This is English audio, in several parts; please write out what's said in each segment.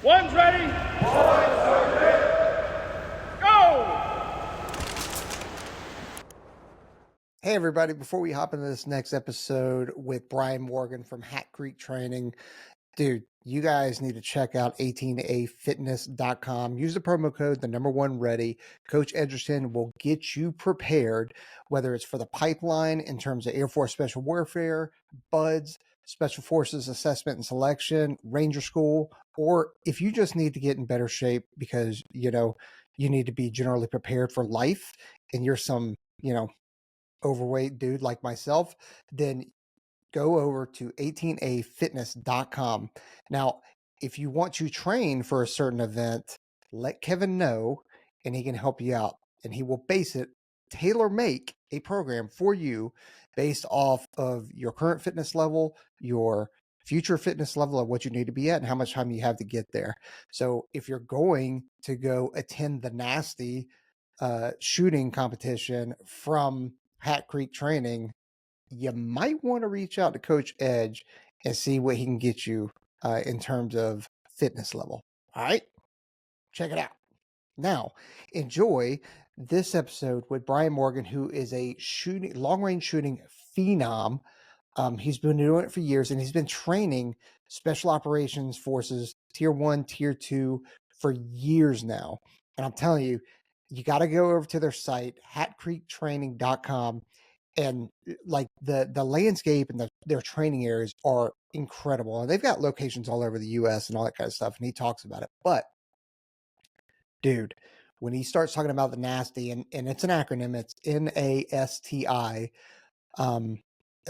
One's ready. Go! Hey everybody, before we hop into this next episode with Bryan Morgan from Hat Creek Training, dude, you guys need to check out 18afitness.com. Use the promo code, the number one ready. Coach Edgerton will get you prepared, whether it's for the pipeline in terms of Air Force Special Warfare, BUDS, Special Forces Assessment and Selection, Ranger School, or if you just need to get in better shape because, you need to be generally prepared for life and you're some, overweight dude like myself, then go over to 18afitness.com. Now, if you want to train for a certain event, let Kevin know and he can help you out. And he will tailor make a program for you based off of your current fitness level, your future fitness level of what you need to be at and how much time you have to get there. So if you're going to go attend the nasty shooting competition from Hat Creek Training, you might want to reach out to Coach Edge and see what he can get you in terms of fitness level. All right, check it out. Now, enjoy this episode with Bryan Morgan, who is a long-range shooting phenom. He's been doing it for years, and he's been training special operations forces, tier 1, tier 2, for years now. And I'm telling you, you got to go over to their site, hatcreektraining.com, and like the landscape and their training areas are incredible. And they've got locations all over the US and all that kind of stuff. And he talks about it. But dude, when he starts talking about the nasty, and it's an acronym, it's NASTI,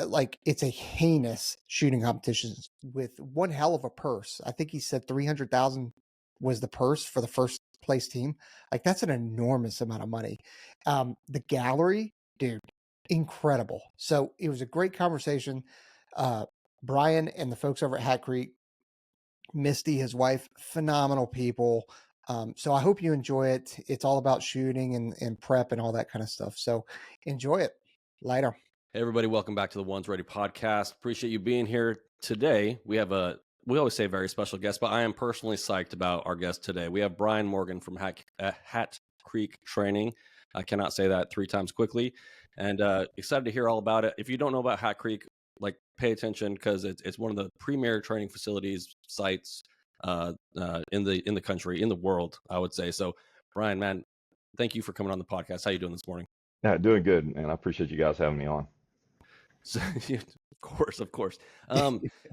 like it's a heinous shooting competition with one hell of a purse. I think he said 300,000 was the purse for the first place team. Like that's an enormous amount of money. The gallery, dude, incredible. So it was a great conversation. Bryan and the folks over at Hat Creek, Misty, his wife, phenomenal people. So I hope you enjoy it. It's all about shooting and prep and all that kind of stuff. So enjoy it. Later. Hey everybody, welcome back to the ONESREADY podcast. Appreciate you being here today. We always say very special guest, but I am personally psyched about our guest today. We have Bryan Morgan from Hat Creek Training. I cannot say that 3 times quickly, and excited to hear all about it. If you don't know about Hat Creek, pay attention because it's one of the premier training facilities sites in the country, in the world, I would say. So, Bryan, man, thank you for coming on the podcast. How you doing this morning? Yeah, doing good, and I appreciate you guys having me on. So, of course.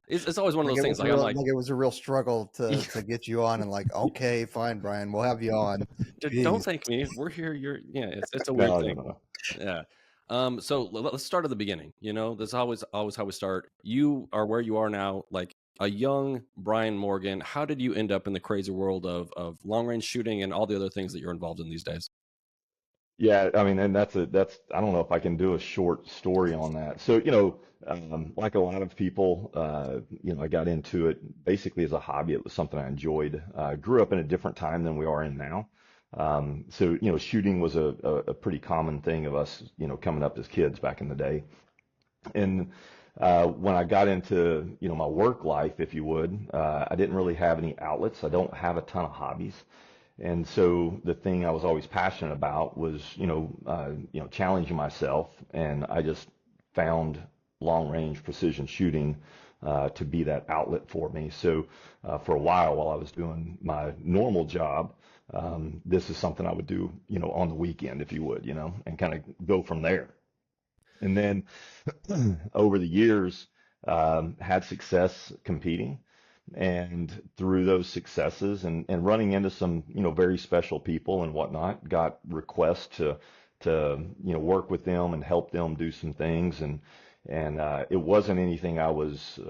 It's always one of those things. Like it was a real struggle to get you on, and like, okay, fine, Bryan, we'll have you on. Don't thank me. We're here. It's a weird thing. No. Yeah. So let's start at the beginning. This is always how we start. You are where you are now, like a young Bryan Morgan. How did you end up in the crazy world of long range shooting and all the other things that you're involved in these days? Yeah, I mean, and that's I don't know if I can do a short story on that. So, like a lot of people, I got into it basically as a hobby. It was something I enjoyed. Grew up in a different time than we are in now. So, shooting was a pretty common thing of us, coming up as kids back in the day. And when I got into, my work life, if you would, I didn't really have any outlets. I don't have a ton of hobbies. And so the thing I was always passionate about was, challenging myself, and I just found long-range precision shooting to be that outlet for me. So for a while I was doing my normal job, this is something I would do, on the weekend, if you would, and kind of go from there. And then over the years, had success competing. And through those successes and running into some, very special people and whatnot, got requests to work with them and help them do some things. And it wasn't anything I was,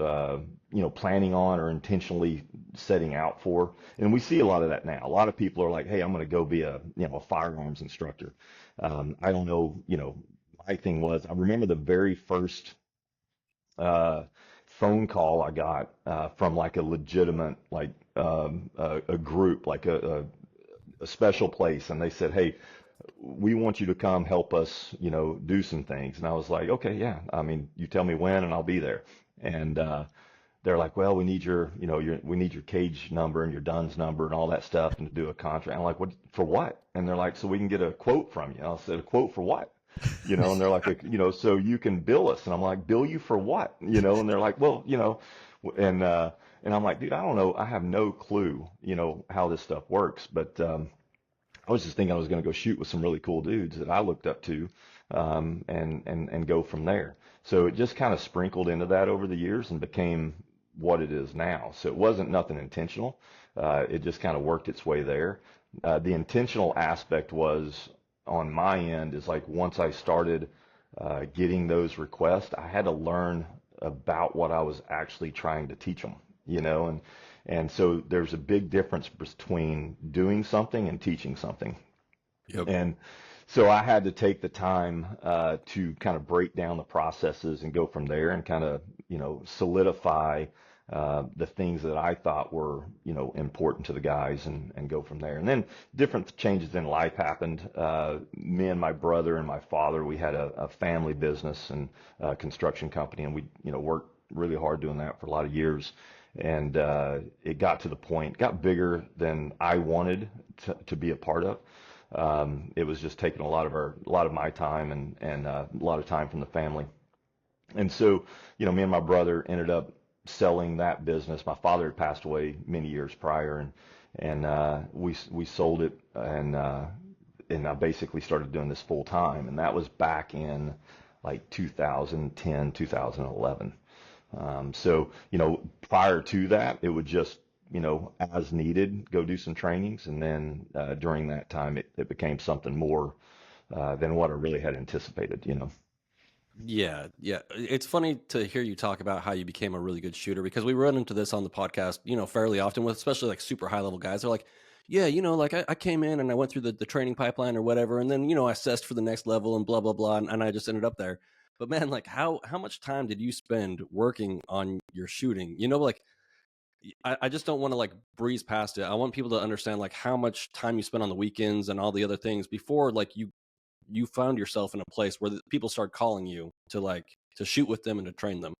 planning on or intentionally setting out for. And we see a lot of that now. A lot of people are like, hey, I'm going to go be a firearms instructor. I don't know, my thing was, I remember the very first, phone call I got from like a legitimate a group, like a special place, and they said, hey, we want you to come help us, do some things. And I was like, okay, yeah, I mean, you tell me when and I'll be there. And they're like, well, we need we need your cage number and your DUNS number and all that stuff and to do a contract. I'm like, what, for what? And they're like, so we can get a quote from you. I said, a quote for what? And they're like, so you can bill us. And I'm like, bill you for what? And they're like, well, and I'm like, dude, I don't know. I have no clue, how this stuff works. But I was just thinking I was going to go shoot with some really cool dudes that I looked up to, and go from there. So it just kind of sprinkled into that over the years and became what it is now. So it wasn't nothing intentional. It just kind of worked its way there. The intentional aspect was on my end is like once I started getting those requests, I had to learn about what I was actually trying to teach them, and so there's a big difference between doing something and teaching something. Yep. And so I had to take the time to kind of break down the processes and go from there and kind of, solidify the things that I thought were, important to the guys and go from there. And then different changes in life happened. Me and my brother and my father, we had a family business and a construction company, and we, worked really hard doing that for a lot of years. And it got to the point, got bigger than I wanted to be a part of. It was just taking a lot of my time and a lot of time from the family. And so, me and my brother ended up selling that business. My father had passed away many years prior, and we sold it, and I basically started doing this full time, and that was back in like 2010, 2011. So, prior to that, it would just, as needed, go do some trainings. And then during that time, it became something more than what I really had anticipated. Yeah, yeah. It's funny to hear you talk about how you became a really good shooter, because we run into this on the podcast, fairly often with especially like super high level guys. They're like, yeah, like I came in and I went through the training pipeline or whatever, and then I assessed for the next level and blah blah blah, and I just ended up there. But man, like how much time did you spend working on your shooting? Like I just don't want to like breeze past it. I want people to understand like how much time you spend on the weekends and all the other things before like you found yourself in a place where people start calling you to shoot with them and to train them.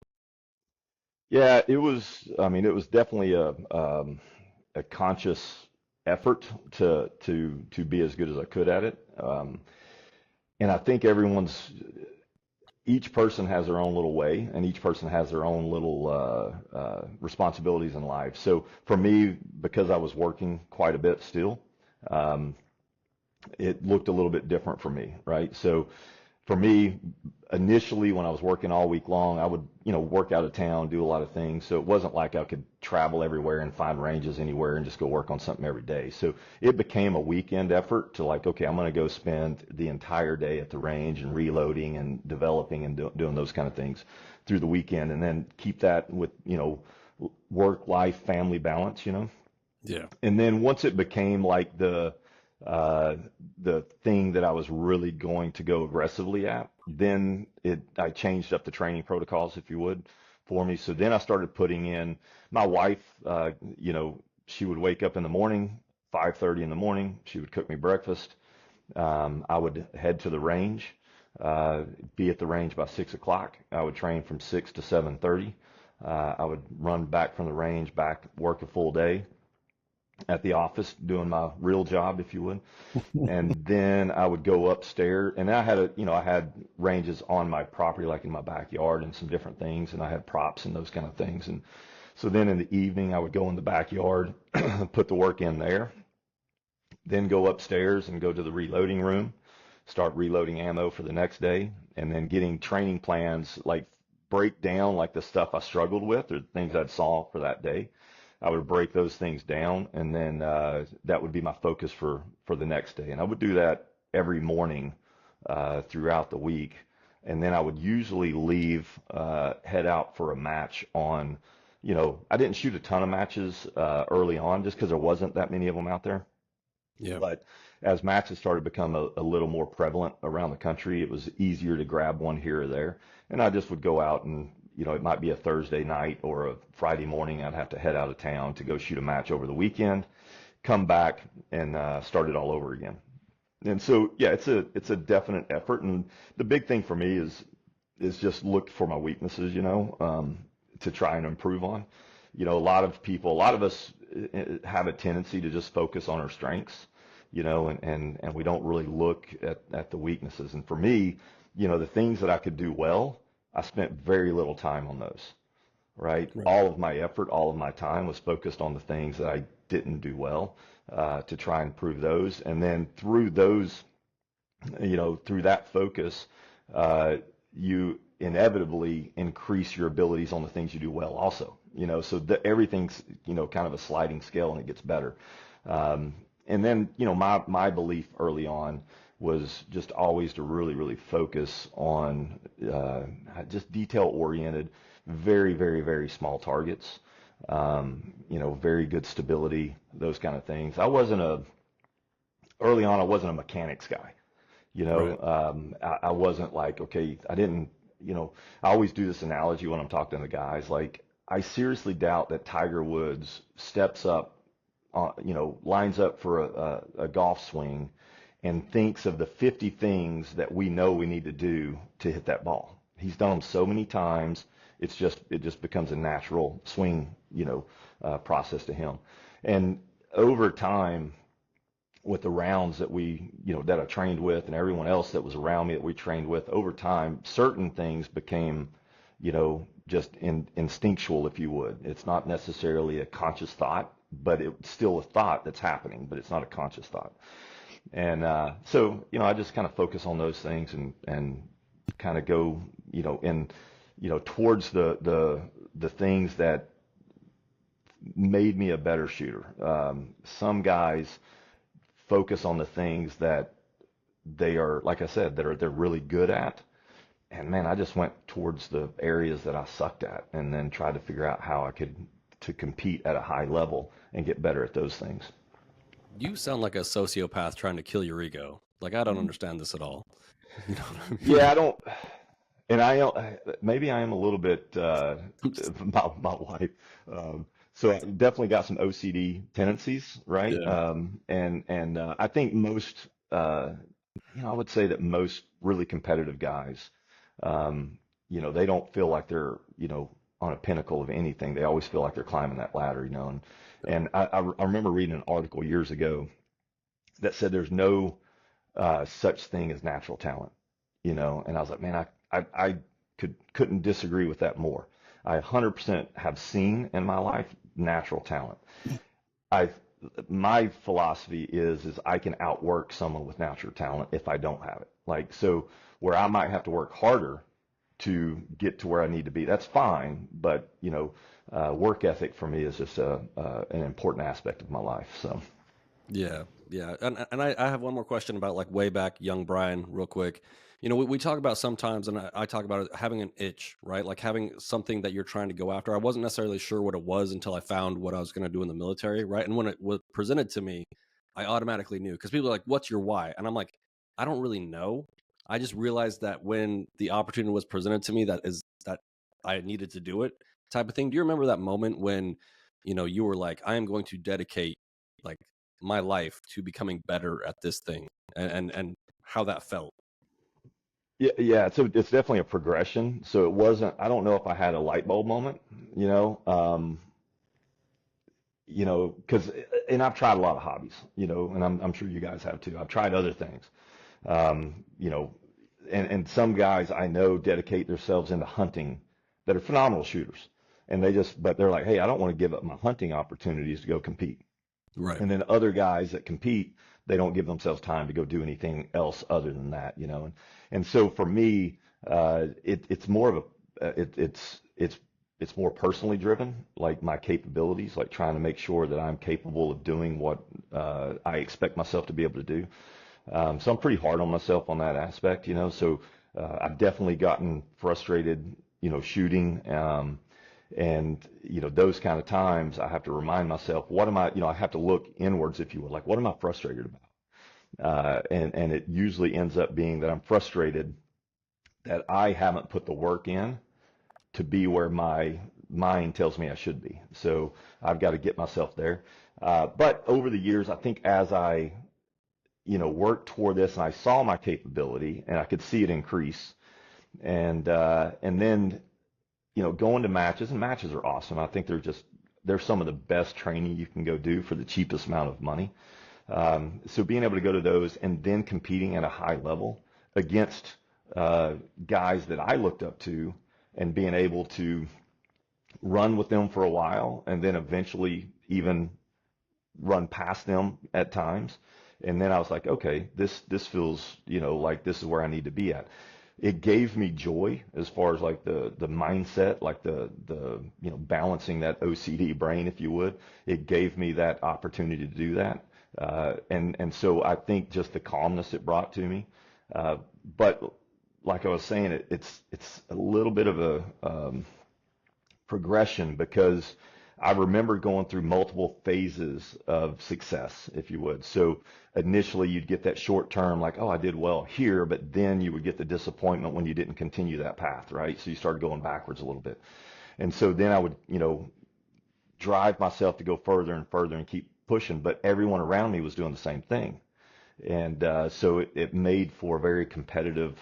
Yeah, it was. I mean, it was definitely a conscious effort to be as good as I could at it. And I think each person has their own little way, and each person has their own little responsibilities in life. So for me, because I was working quite a bit still, it looked a little bit different for me, right? So for me, initially when I was working all week long, I would, work out of town, do a lot of things. So it wasn't like I could travel everywhere and find ranges anywhere and just go work on something every day. So it became a weekend effort to like, okay, I'm going to go spend the entire day at the range and reloading and developing and doing those kind of things through the weekend, and then keep that with, work, life, family balance, Yeah. And then once it became like the thing that I was really going to go aggressively at, then I changed up the training protocols, if you would, for me. So then I started putting in my wife, she would wake up in the morning, 5:30 in the morning, she would cook me breakfast. I would head to the range, be at the range by 6 o'clock. I would train from 6 to 7:30. I would run back from the range, back, work a full day at the office doing my real job, if you would. And then I would go upstairs, and I had ranges on my property, like in my backyard and some different things, and I had props and those kind of things. And so then in the evening, I would go in the backyard, put the work in there, then go upstairs and go to the reloading room, start reloading ammo for the next day, and then getting training plans, like break down like the stuff I struggled with or the things I'd saw for that day. I would break those things down, and then that would be my focus for the next day. And I would do that every morning throughout the week. And then I would usually leave, head out for a match on, I didn't shoot a ton of matches early on just because there wasn't that many of them out there. Yeah. But as matches started to become a little more prevalent around the country, it was easier to grab one here or there. And I just would go out and, it might be a Thursday night or a Friday morning. I'd have to head out of town to go shoot a match over the weekend, come back and start it all over again. And so, yeah, it's a definite effort. And the big thing for me is just look for my weaknesses, to try and improve on. A lot of us have a tendency to just focus on our strengths, and we don't really look at the weaknesses. And for me, the things that I could do well, I spent very little time on those, right? All of my effort, all of my time was focused on the things that I didn't do well, to try and improve those. And then through those, through that focus, you inevitably increase your abilities on the things you do well also, so everything's, kind of a sliding scale, and it gets better. And then, my belief early on was just always to really, really focus on just detail-oriented, very, very, very small targets, very good stability, those kind of things. Early on, I wasn't a mechanics guy. I wasn't like, okay, I didn't, I always do this analogy when I'm talking to the guys. Like, I seriously doubt that Tiger Woods steps up, lines up for a golf swing and thinks of the 50 things that we know we need to do to hit that ball. He's done them so many times. It just becomes a natural swing, process to him. And over time, with the rounds that that I trained with, and everyone else that was around me that we trained with, over time, certain things became, just instinctual, if you would. It's not necessarily a conscious thought, but it's still a thought that's happening, but it's not a conscious thought. And so, I just kind of focus on those things and kind of go, towards the things that made me a better shooter. Some guys focus on the things that they are, like I said, they're really good at. And man, I just went towards the areas that I sucked at, and then tried to figure out how I could to compete at a high level and get better at those things. You sound like a sociopath trying to kill your ego. Like, I don't understand this at all. You know what I mean? Yeah, I don't, and maybe I am a little bit about my wife. So I definitely got some OCD tendencies, right? Yeah. And I think most, I would say that most really competitive guys, they don't feel like they're, on a pinnacle of anything. They always feel like they're climbing that ladder, And I remember reading an article years ago that said there's no such thing as natural talent, And I was like, man, I couldn't disagree with that more. I 100% have seen in my life natural talent. My philosophy is I can outwork someone with natural talent if I don't have it. Like, so where I might have to work harder to get to where I need to be, that's fine. But, work ethic for me is just an important aspect of my life. So. Yeah. And I have one more question about, like, way back young Bryan, real quick. We talk about sometimes, and I talk about it, having an itch, right? Like having something that you're trying to go after. I wasn't necessarily sure what it was until I found what I was going to do in the military, right? And when it was presented to me, I automatically knew, because people are like, what's your why? And I'm like, I don't really know. I just realized that when the opportunity was presented to me, that I needed to do it, type of thing. Do you remember that moment when, you were like, I am going to dedicate, like, my life to becoming better at this thing, and how that felt? Yeah. So it's definitely a progression. So it wasn't, I don't know if I had a light bulb moment, because, and I've tried a lot of hobbies, and I'm sure you guys have too. I've tried other things, you know, and some guys I know dedicate themselves into hunting that are phenomenal shooters. And but they're like, hey, I don't want to give up my hunting opportunities to go compete. Right. And then other guys that compete, they don't give themselves time to go do anything else other than that, And so for me, it's more of it's more personally driven, like my capabilities, like trying to make sure that I'm capable of doing what I expect myself to be able to do. So I'm pretty hard on myself on that aspect, So I've definitely gotten frustrated, shooting. And, those kind of times I have to remind myself, what am I, I have to look inwards, if you would, like, what am I frustrated about? And it usually ends up being that I'm frustrated that I haven't put the work in to be where my mind tells me I should be. So I've got to get myself there. But over the years, I think as I, worked toward this and I saw my capability and I could see it increase, and then going to matches, and matches are awesome. I think they're some of the best training you can go do for the cheapest amount of money. So being able to go to those and then competing at a high level against guys that I looked up to, and being able to run with them for a while and then eventually even run past them at times. And then I was like, okay, this feels, like this is where I need to be at. It gave me joy as far as like the mindset, like the balancing that OCD brain, if you would. It gave me that opportunity to do that. And so I think just the calmness it brought to me. But like I was saying, it's a little bit of a progression, because I remember going through multiple phases of success, if you would. So initially you'd get that short term, like, oh, I did well here, but then you would get the disappointment when you didn't continue that path, right? So you started going backwards a little bit. And so then I would, drive myself to go further and further and keep pushing, but everyone around me was doing the same thing. And so it made for a very competitive,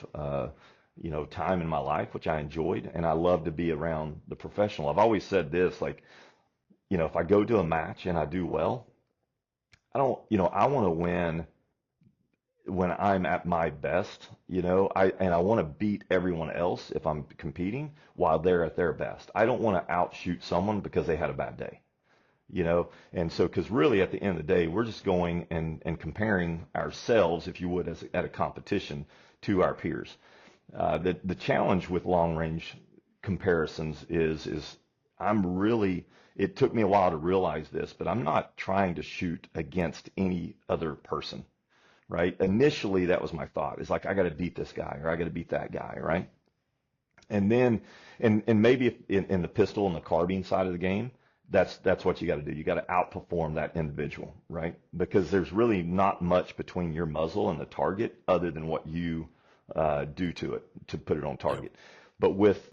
time in my life, which I enjoyed. And I love to be around the professional. I've always said this, like, if I go to a match and I do well, I don't, I want to win when I'm at my best, and I want to beat everyone else if I'm competing while they're at their best. I don't want to outshoot someone because they had a bad day, and so, because really at the end of the day, we're just going and comparing ourselves, if you would, at a competition to our peers. The challenge with long range comparisons is it took me a while to realize this, but I'm not trying to shoot against any other person, right? Initially, that was my thought. It's like, I got to beat this guy, or I got to beat that guy, right? And then, and maybe in the pistol and the carbine side of the game, that's what you got to do. You got to outperform that individual, right? Because there's really not much between your muzzle and the target other than what you do to it to put it on target. But with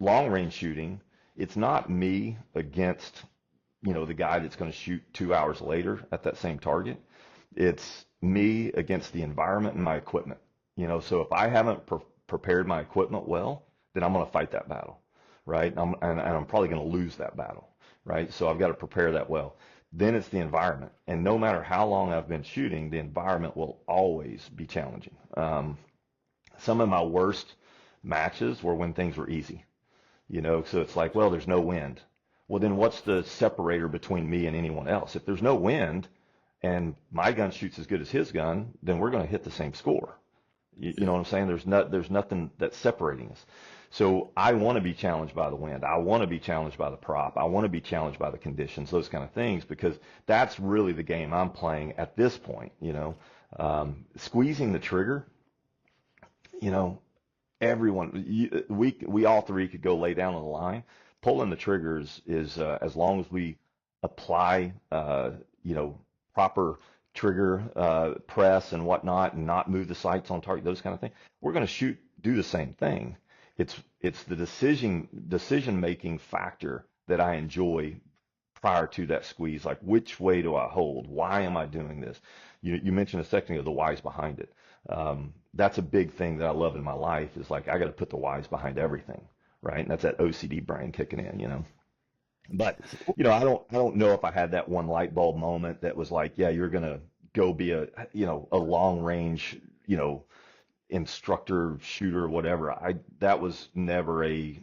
long range shooting, it's not me against, the guy that's going to shoot 2 hours later at that same target. It's me against the environment and my equipment. So if I haven't prepared my equipment well, then I'm going to fight that battle, right? And I'm probably going to lose that battle, right? So I've got to prepare that well. Then it's the environment. And no matter how long I've been shooting, the environment will always be challenging. Some of my worst matches were when things were easy. So it's like, well, there's no wind. Well, then what's the separator between me and anyone else? If there's no wind and my gun shoots as good as his gun, then we're going to hit the same score. You know what I'm saying? There's nothing that's separating us. So I want to be challenged by the wind. I want to be challenged by the prop. I want to be challenged by the conditions, those kind of things, because that's really the game I'm playing at this point. Squeezing the trigger, everyone, we all three could go lay down on the line. Pulling the triggers is as long as we apply, proper trigger press and whatnot, and not move the sights on target, those kind of things. We're going to do the same thing. It's the decision making factor that I enjoy prior to that squeeze. Like, which way do I hold? Why am I doing this? You mentioned a second ago the whys behind it. That's a big thing that I love in my life, is like, I got to put the whys behind everything, right? And that's that OCD brain kicking in, But, I don't know if I had that one light bulb moment that was like, yeah, you're going to go be a long range, instructor, shooter, whatever. That was never a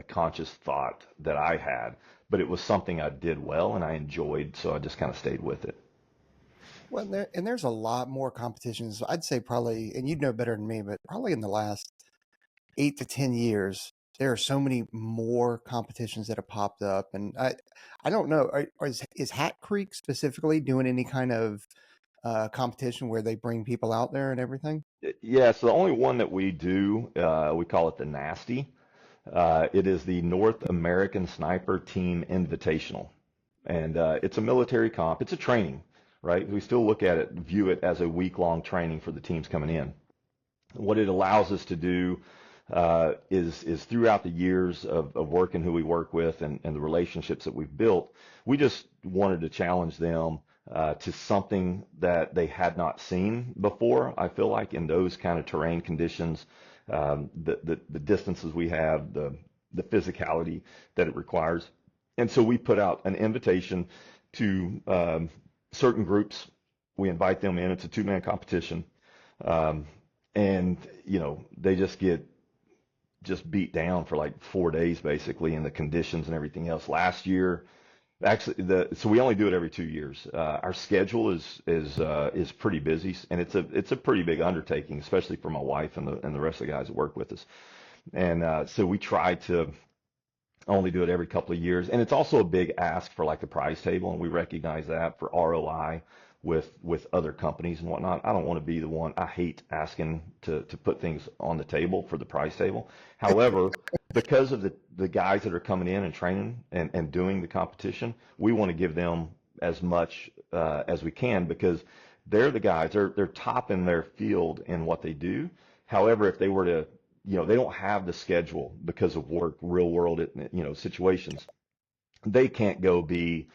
conscious thought that I had, but it was something I did well and I enjoyed. So I just kind of stayed with it. Well, there's a lot more competitions. I'd say probably, and you'd know better than me, but probably in the last 8 to 10 years, there are so many more competitions that have popped up. And I don't know, is Hat Creek specifically doing any kind of competition where they bring people out there and everything? Yeah, so the only one that we do, we call it the Nasty. It is the North American Sniper Team Invitational. And it's a military comp. It's a training, right? We still view it as a week-long training for the teams coming in. What it allows us to do is throughout the years of working who we work with and the relationships that we've built, we just wanted to challenge them to something that they had not seen before. I feel like in those kind of terrain conditions, the distances we have, the the physicality that it requires. And so we put out an invitation to certain groups. We invite them in. It's a 2-man competition. And, they just get beat down for like 4 days, basically, in the conditions and everything else. Last year, actually, so we only do it every 2 years. Our schedule is pretty busy, and it's a pretty big undertaking, especially for my wife and the rest of the guys that work with us. And so we try to only do it every couple of years. And it's also a big ask for like the prize table, and we recognize that for ROI with other companies and whatnot. I don't want to be the one. I hate asking to put things on the table for the prize table. However, because of the guys that are coming in and training and doing the competition, we want to give them as much as we can, because they're the guys, they're top in their field in what they do. However, if they were to, they don't have the schedule because of work, real world, situations. They can't go be,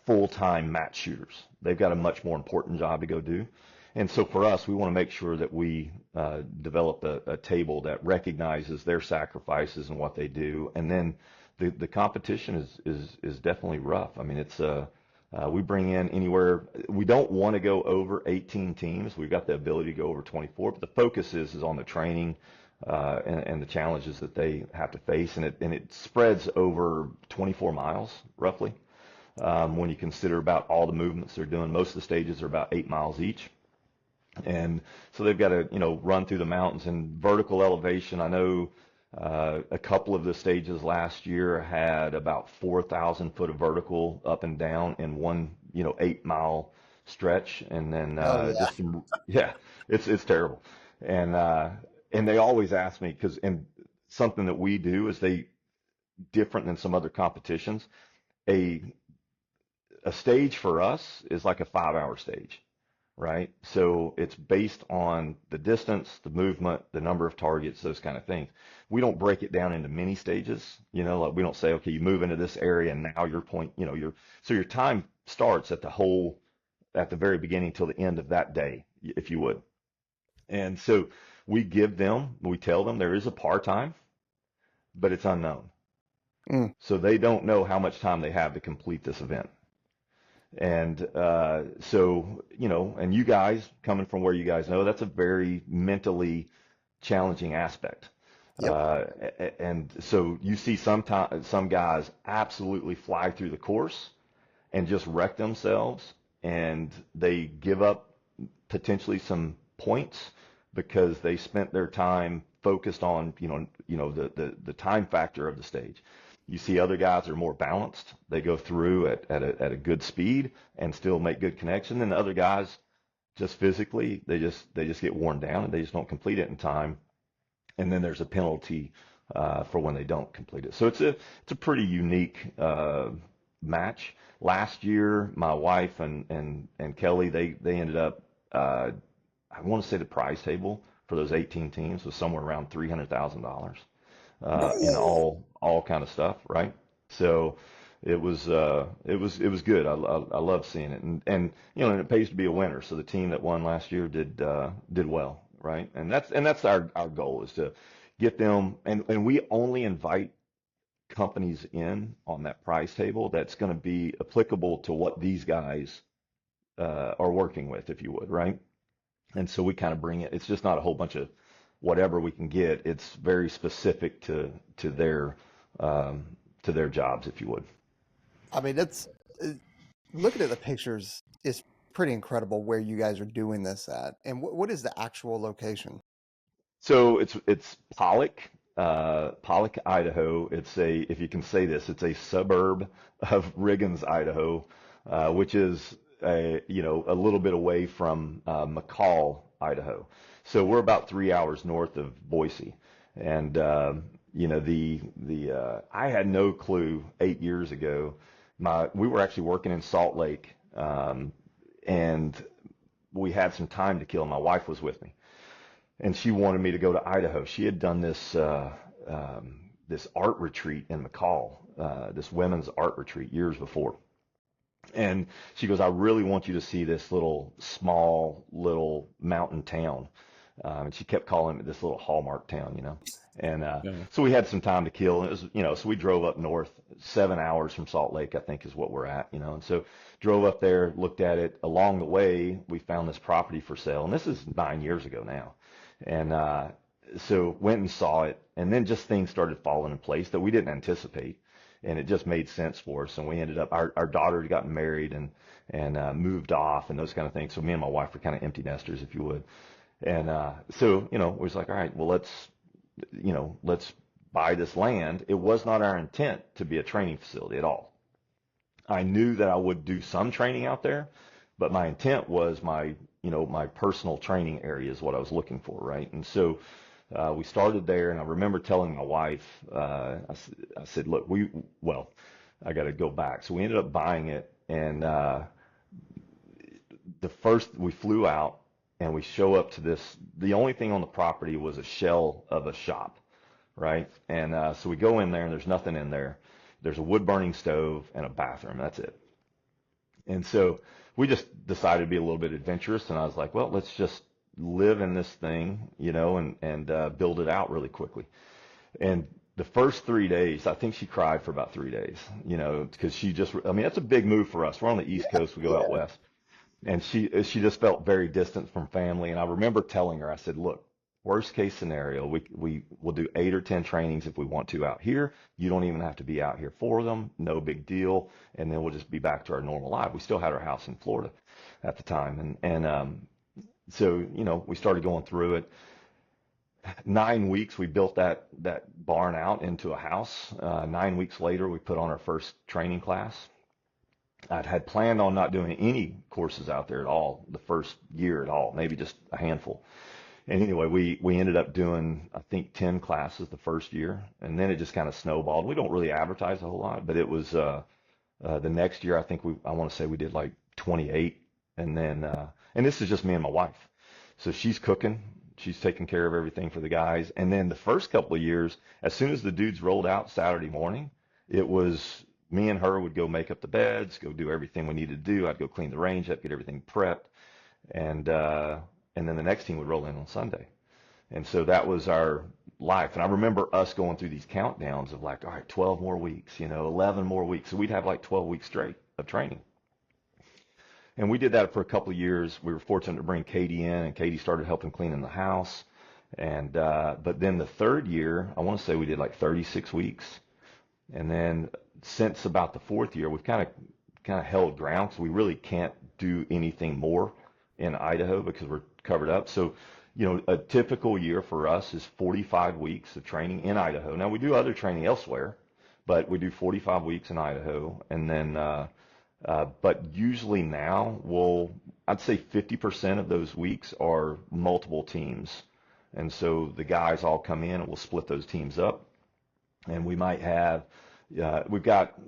full-time match shooters. They've got a much more important job to go do. And so for us, we want to make sure that we develop a table that recognizes their sacrifices and what they do. And then the competition is definitely rough. I mean, it's we bring in anywhere. We don't want to go over 18 teams. We've got the ability to go over 24, but the focus is on the training and the challenges that they have to face. And it spreads over 24 miles roughly. When you consider about all the movements they're doing. Most of the stages are about 8 miles each. And so they've got to, run through the mountains and vertical elevation. I know a couple of the stages last year had about 4,000 foot of vertical up and down in one, 8-mile stretch. And then just some, it's terrible. And they always ask me, and something that we do is different than some other competitions. A stage for us is like a 5-hour stage, right? So it's based on the distance, the movement, the number of targets, those kind of things. We don't break it down into mini stages, like we don't say, okay, you move into this area and now your point, so your time starts at the very beginning till the end of that day, if you would. And so we tell them there is a par time, but it's unknown. So they don't know how much time they have to complete this event. And so, and you guys, coming from where you guys know, that's a very mentally challenging aspect. Yep. And so you see some guys absolutely fly through the course and just wreck themselves, and they give up potentially some points because they spent their time focused on, the time factor of the stage. You see other guys are more balanced. They go through at a good speed and still make good connection. And the other guys, just physically, they just get worn down and they just don't complete it in time. And then there's a penalty for when they don't complete it. So it's a pretty unique match. Last year, my wife and Kelly, they ended up, I want to say the prize table for those 18 teams was somewhere around $300,000. In all kind of stuff, right? So it was good. I love seeing it, and and it pays to be a winner. So the team that won last year did well, right? And that's our goal, is to get them, and we only invite companies in on that prize table that's going to be applicable to what these guys are working with, if you would, right? And so we kind of bring it. It's just not a whole bunch of whatever we can get. It's very specific to their jobs, if you would. I mean, looking at the pictures, it's pretty incredible where you guys are doing this at. And what is the actual location? So it's Pollock, Idaho. If you can say this, it's a suburb of Riggins, Idaho, which is a little bit away from McCall, Idaho. So we're about 3 hours north of Boise. And I had no clue 8 years ago. We were actually working in Salt Lake, and we had some time to kill. My wife was with me, and she wanted me to go to Idaho. She had done this this art retreat in McCall, this women's art retreat years before. And she goes, I really want you to see this small little mountain town. And she kept calling it this little Hallmark town, And Yeah. so we had some time to kill. And it was, so we drove up north, 7 hours from Salt Lake, I think is what we're at, And so drove up there, looked at it. Along the way, we found this property for sale. And this is 9 years ago now. And so went and saw it. And then just things started falling in place that we didn't anticipate. And it just made sense for us. And we ended up, our daughter had gotten married and moved off and those kind of things. So me and my wife were kind of empty nesters, if you would. And so, we was like, all right, well, let's buy this land. It was not our intent to be a training facility at all. I knew that I would do some training out there, but my intent was my personal training area is what I was looking for, right? And so we started there, and I remember telling my wife, I said, look, I got to go back. So we ended up buying it, and we flew out, and we show up to this. The only thing on the property was a shell of a shop, right? And so we go in there, and there's nothing in there. There's a wood-burning stove and a bathroom. That's it. And so we just decided to be a little bit adventurous, and I was like, well, let's just live in this thing, and build it out really quickly. And the first 3 days, I think she cried for about 3 days, because that's a big move for us. We're on the East Coast, we go out west. And she just felt very distant from family. And I remember telling her, I said, look, worst case scenario, we will do 8 or 10 trainings if we want to out here. You don't even have to be out here for them. No big deal. And then we'll just be back to our normal life. We still had our house in Florida at the time. So, we started going through it. 9 weeks, we built that barn out into a house. 9 weeks later, we put on our first training class. I had planned on not doing any courses out there at all the first year at all, maybe just a handful. And anyway, we ended up doing, I think, 10 classes the first year, and then it just kind of snowballed. We don't really advertise a whole lot, but it was the next year, I think I want to say we did like 28, and then and this is just me and my wife. So she's cooking, she's taking care of everything for the guys, and then the first couple of years, as soon as the dudes rolled out Saturday morning, it was me and her would go make up the beds, go do everything we needed to do. I'd go clean the range up, get everything prepped, and then the next team would roll in on Sunday. And so that was our life. And I remember us going through these countdowns of like, all right, 12 more weeks, 11 more weeks. So we'd have like 12 weeks straight of training. And we did that for a couple of years. We were fortunate to bring Katie in, and Katie started helping clean in the house. And but then the third year, I want to say we did like 36 weeks. And then since about the fourth year, we've kind of held ground, because we really can't do anything more in Idaho because we're covered up. So, a typical year for us is 45 weeks of training in Idaho. Now, we do other training elsewhere, but we do 45 weeks in Idaho. And then, but usually now, I'd say 50% of those weeks are multiple teams. And so the guys all come in, and we'll split those teams up. And we might have, we've got,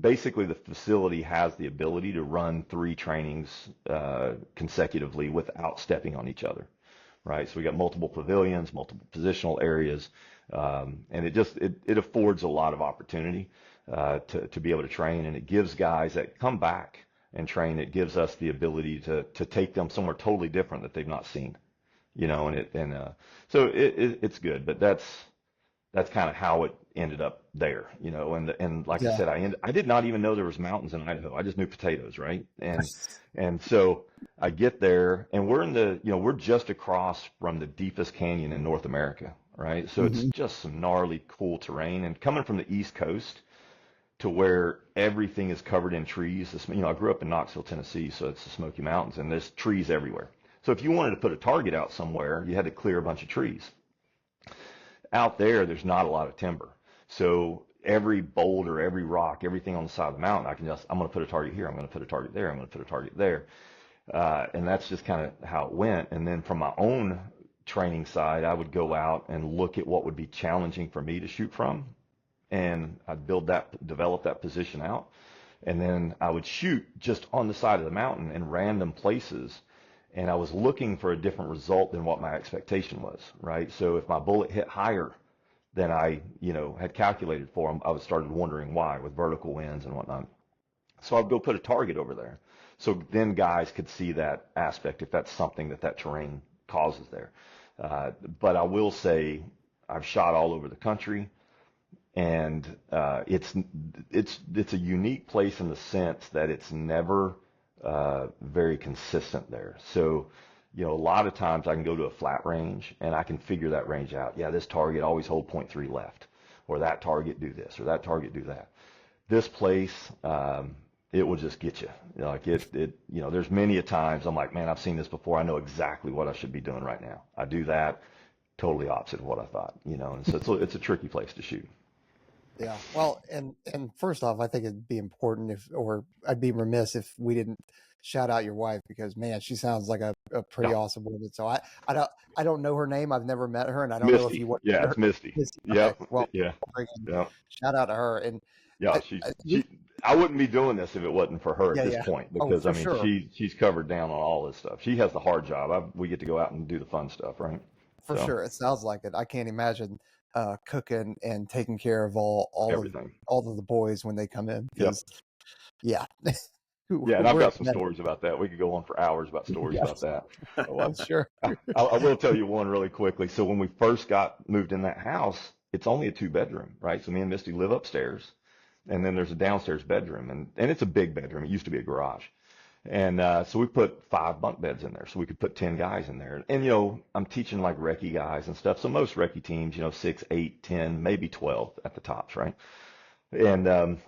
basically the facility has the ability to run 3 trainings consecutively without stepping on each other, right? So we got multiple pavilions, multiple positional areas, and it affords a lot of opportunity to be able to train, and it gives guys that come back and train, it gives us the ability to take them somewhere totally different that they've not seen, so it's good, but that's kind of how it ended up there, and like I said, I did not even know there was mountains in Idaho. I just knew potatoes, right? And so I get there, and we're just across from the deepest canyon in North America, right? So it's just some gnarly, cool terrain, and coming from the East Coast to where everything is covered in trees. I grew up in Knoxville, Tennessee, so it's the Smoky Mountains, and there's trees everywhere. So if you wanted to put a target out somewhere, you had to clear a bunch of trees. Out there's not a lot of timber. So every boulder, every rock, everything on the side of the mountain, I'm going to put a target here, I'm going to put a target there, I'm going to put a target there. And that's just kind of how it went. And then from my own training side, I would go out and look at what would be challenging for me to shoot from. And I'd develop that position out. And then I would shoot just on the side of the mountain in random places. And I was looking for a different result than what my expectation was, right? So if my bullet hit higher than I, had calculated for, I started wondering why, with vertical winds and whatnot. So I'd go put a target over there. So then guys could see that aspect, if that's something that terrain causes there. But I will say, I've shot all over the country, and it's a unique place in the sense that it's never very consistent there. So, a lot of times I can go to a flat range and I can figure that range out. Yeah, this target always hold .3 left, or that target do this, or that target do that. This place, it will just get you. Like there's many a times I'm like, man, I've seen this before. I know exactly what I should be doing right now. I do that, totally opposite of what I thought, and so it's a tricky place to shoot. Yeah. Well, and first off, I think it'd be important or I'd be remiss if we didn't shout out your wife, because man, she sounds like a pretty Yeah. awesome woman. So I don't know her name. I've never met her, and I don't know if Misty. you want Yeah, her. it's Misty. Okay. Yep. Well, Yeah. freaking Yeah. shout out to her. And Yeah. I wouldn't be doing this if it wasn't for her yeah, at this yeah. point, Oh, because for I mean, sure. she's covered down on all this stuff. She has the hard job. We get to go out and do the fun stuff, right? For So sure. It sounds like it. I can't imagine cooking and taking care of all everything. of the boys when they come in, Yep. because yeah. Yeah, and I've We're got some stories about that. We could go on for hours about stories yeah. about that. Oh, I'm sure. I will tell you one really quickly. So when we first got moved in that house, it's only a 2-bedroom, right? So me and Misty live upstairs, and then there's a downstairs bedroom, and it's a big bedroom. It used to be a garage. And so we put 5 bunk beds in there, so we could put 10 guys in there. And I'm teaching like recce guys and stuff. So most recce teams, 6, 8, 10, maybe 12 at the tops, right? And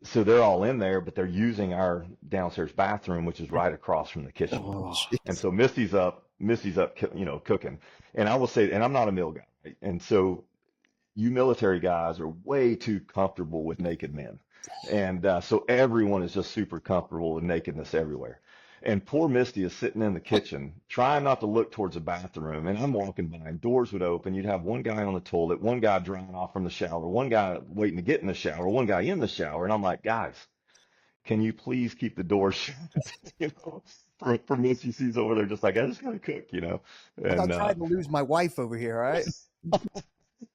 so they're all in there, but they're using our downstairs bathroom, which is right across from the kitchen. Oh, And so Misty's up, cooking. And I will say, and I'm not a mill guy, right? And so you military guys are way too comfortable with naked men. And so everyone is just super comfortable with nakedness everywhere. And poor Misty is sitting in the kitchen trying not to look towards the bathroom. And I'm walking by, and doors would open. You'd have one guy on the toilet, one guy drying off from the shower, one guy waiting to get in the shower, one guy in the shower. And I'm like, guys, can you please keep the door shut? For Misty, she's over there just like, I just gotta cook. I'm And not trying to lose my wife over here, all right?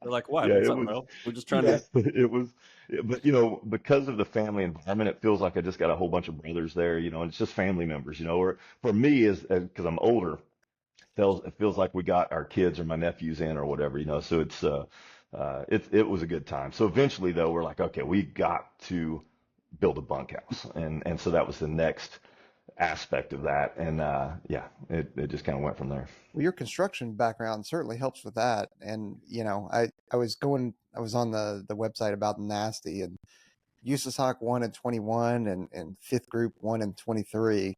they're like, why? yeah, What's it up, was. bro? We're just trying Yeah. to. It was, but because of the family environment, it feels like I just got a whole bunch of brothers there, and it's just family members, or for me is because I'm older, it feels like we got our kids or my nephews in or whatever. So it was a good time. So eventually though, we're like, okay, we got to build a bunkhouse, and so that was the next aspect of that, and yeah, it just kind of went from there. Well, your construction background certainly helps with that. And I was on the website about Nasty, and USASOC 1 and 21, and fifth group 1 and 23.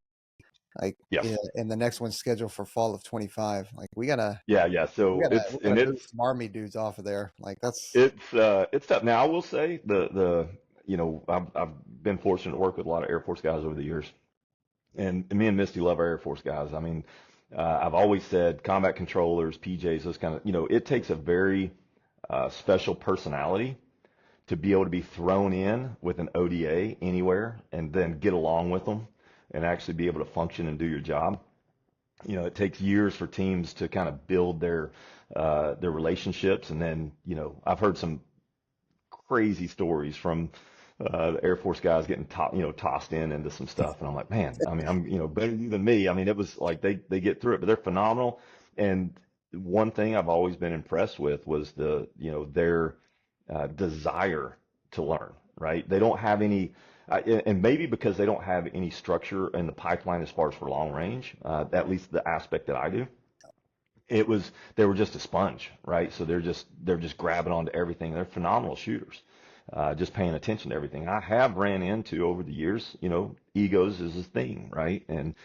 Like, Yes. yeah, and the next one's scheduled for fall of 25. Like, Yeah. So it's we and gotta move it's some army dudes off of there. Like, that's it's tough. Now I will say I've been fortunate to work with a lot of Air Force guys over the years, and me and Misty love our Air Force guys. I mean, I've always said combat controllers, PJs, those kind of, it takes a very special personality to be able to be thrown in with an ODA anywhere and then get along with them and actually be able to function and do your job. It takes years for teams to kind of build their relationships, and then I've heard some crazy stories from the Air Force guys getting tossed into some stuff, and I'm like, man, I mean, I'm better than me. I mean, it was like they get through it, but they're phenomenal. And one thing I've always been impressed with was their desire to learn. Right? They don't have any, and maybe because they don't have any structure in the pipeline as far as for long range, at least the aspect that I do. They were just a sponge, right? So they're just grabbing onto everything. They're phenomenal shooters, just paying attention to everything. I have ran into over the years, egos is a thing, right? And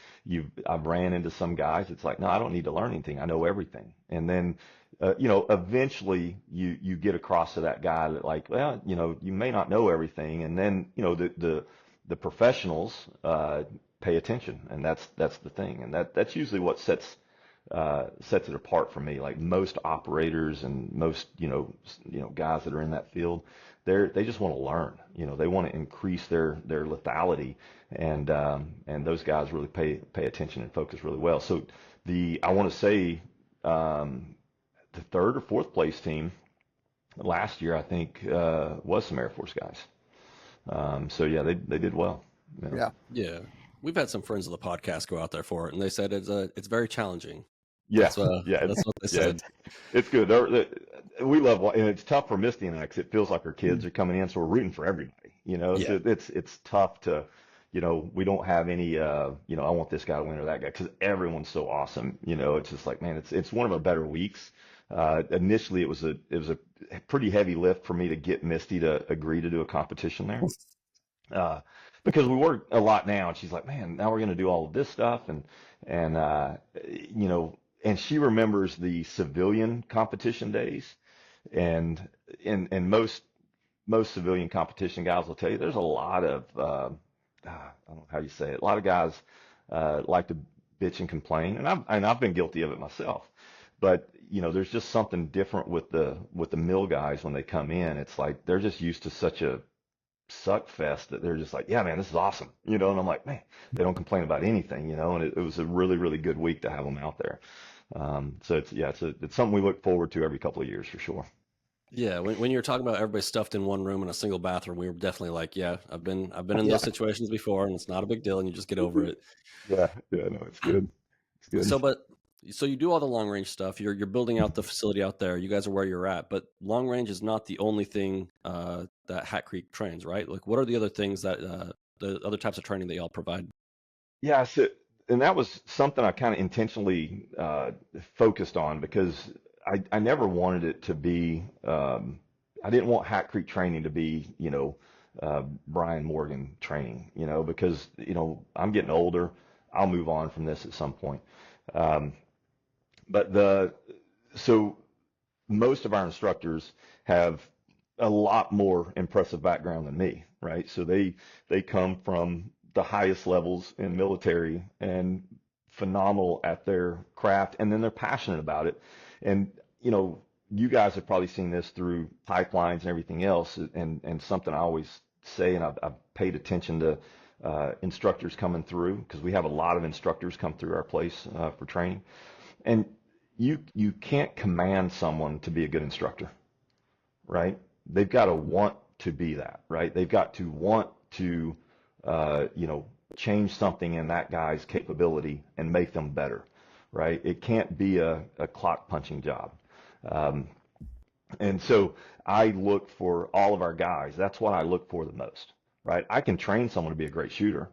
I've ran into some guys. It's like, no, I don't need to learn anything. I know everything. And then, eventually you get across to that guy that like, well, you may not know everything. And then, the professionals pay attention, and that's the thing, and that's usually what sets it apart for me. Like most operators and most guys that are in that field, they just want to learn. They want to increase their lethality, and those guys really pay attention and focus really well. So I want to say the third or fourth place team last year, I think, was some Air Force guys. So yeah, they did well. yeah. Yeah, we've had some friends of the podcast go out there for it, and they said it's very challenging. Yeah, yeah, That's what they yeah. said. It's good. We love, and it's tough for Misty and I because it feels like our kids are coming in, so we're rooting for everybody. Yeah. So it's tough to, we don't have any, I want this guy to win or that guy because everyone's so awesome. It's just like, man, it's one of our better weeks. Initially, it was a pretty heavy lift for me to get Misty to agree to do a competition there. uh, because we work a lot now, and she's like, man, now we're going to do all of this stuff, and you know, and she remembers the civilian competition days, and and most civilian competition guys will tell you there's a lot of I don't know how you say it, a lot of guys like to bitch and complain, and I've been guilty of it myself, but there's just something different with the mill guys when they come in. It's like they're just used to such a suck fest that they're just like, yeah, man, this is awesome, and I'm like, man, they don't complain about anything, and it was a really, really good week to have them out there. So it's something we look forward to every couple of years for sure. Yeah, when you're talking about everybody stuffed in one room in a single bathroom, we were definitely like, yeah, I've been in Yeah. those situations before, and it's not a big deal, and you just get over it. Yeah, yeah, no, it's good. It's good. So you do all the long range stuff. You're building out the facility out there. You guys are where you're at, but long range is not the only thing that Hat Creek trains, right? Like, what are the other things that the other types of training that y'all provide? Yeah, so, and that was something I kind of intentionally focused on because I never wanted it to be, I didn't want Hat Creek training to be, Bryan Morgan training, because, I'm getting older. I'll move on from this at some point. Um, but so most of our instructors have a lot more impressive background than me, right? So they come from the highest levels in military and phenomenal at their craft, and then they're passionate about it. And you guys have probably seen this through pipelines and everything else, and something I always say, and I've paid attention to instructors coming through because we have a lot of instructors come through our place for training, and you can't command someone to be a good instructor, right? They've got to want to be that, right? They've got to want to, change something in that guy's capability and make them better, right? It can't be a clock punching job. Um, and so I look for all of our guys. That's what I look for the most, right? I can train someone to be a great shooter.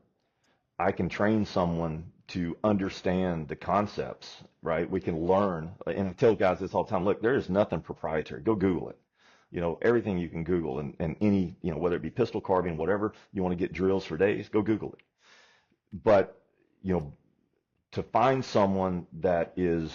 I can train someone to understand the concepts, right? We can learn, and I tell guys this all the time. Look, there is nothing proprietary. Go Google it. Everything you can Google, and any, whether it be pistol, carbine, whatever, you want to get drills for days, go Google it. But, to find someone that is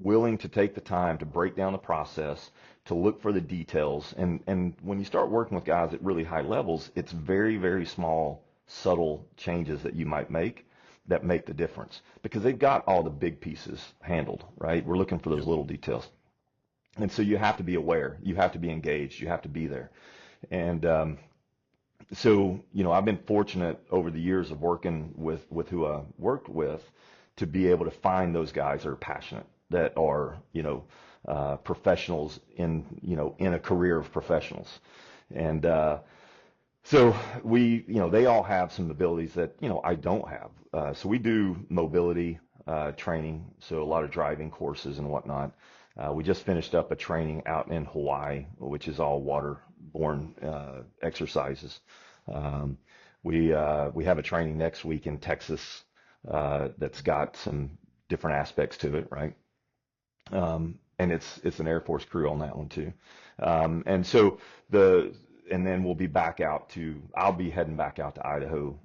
willing to take the time to break down the process, to look for the details, and when you start working with guys at really high levels, it's very, very small, subtle changes that you might make that make the difference because they've got all the big pieces handled, right? We're looking for those little details. And so you have to be aware, you have to be engaged, you have to be there. And so, I've been fortunate over the years of working with who I worked with to be able to find those guys that are passionate, that are, professionals in a career of professionals. And so they all have some abilities that, I don't have. So we do mobility training, so a lot of driving courses and whatnot. We just finished up a training out in Hawaii, which is all waterborne exercises. We have a training next week in Texas that's got some different aspects to it, right? And it's an Air Force crew on that one too. And so and then I'll be heading back out to Idaho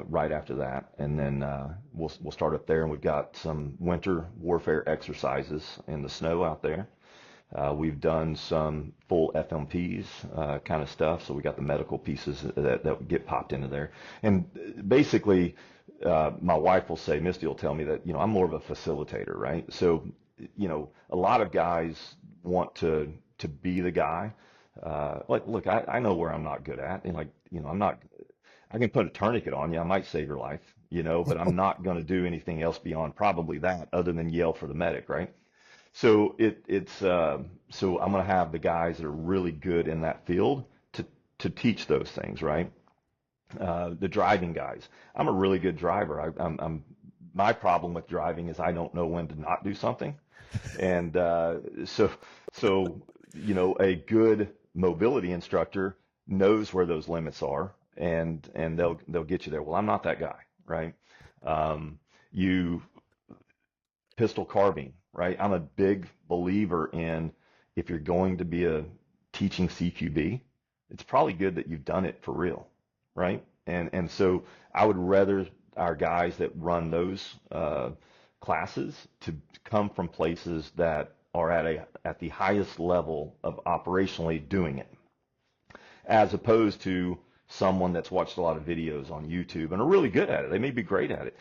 right after that, and then we'll start up there, and we've got some winter warfare exercises in the snow out there. We've done some full FMPs kind of stuff, so we got the medical pieces that get popped into there. And basically, my wife will say, Misty will tell me that I'm more of a facilitator, right? So a lot of guys want to be the guy. Look, I know where I'm not good at, and I can put a tourniquet on you, I might save your life, but I'm not going to do anything else beyond probably that, other than yell for the medic, right? So so I'm going to have the guys that are really good in that field to teach those things, right? The driving guys, I'm a really good driver. I'm my problem with driving is I don't know when to not do something. And so a good mobility instructor knows where those limits are, and they'll get you there. Well, I'm not that guy, right? You pistol carbine, right? I'm a big believer in, if you're going to be a teaching CQB, it's probably good that you've done it for real, right? And so I would rather our guys that run those classes to come from places that are at the highest level of operationally doing it, as opposed to someone that's watched a lot of videos on YouTube and are really good at it. They may be great at it.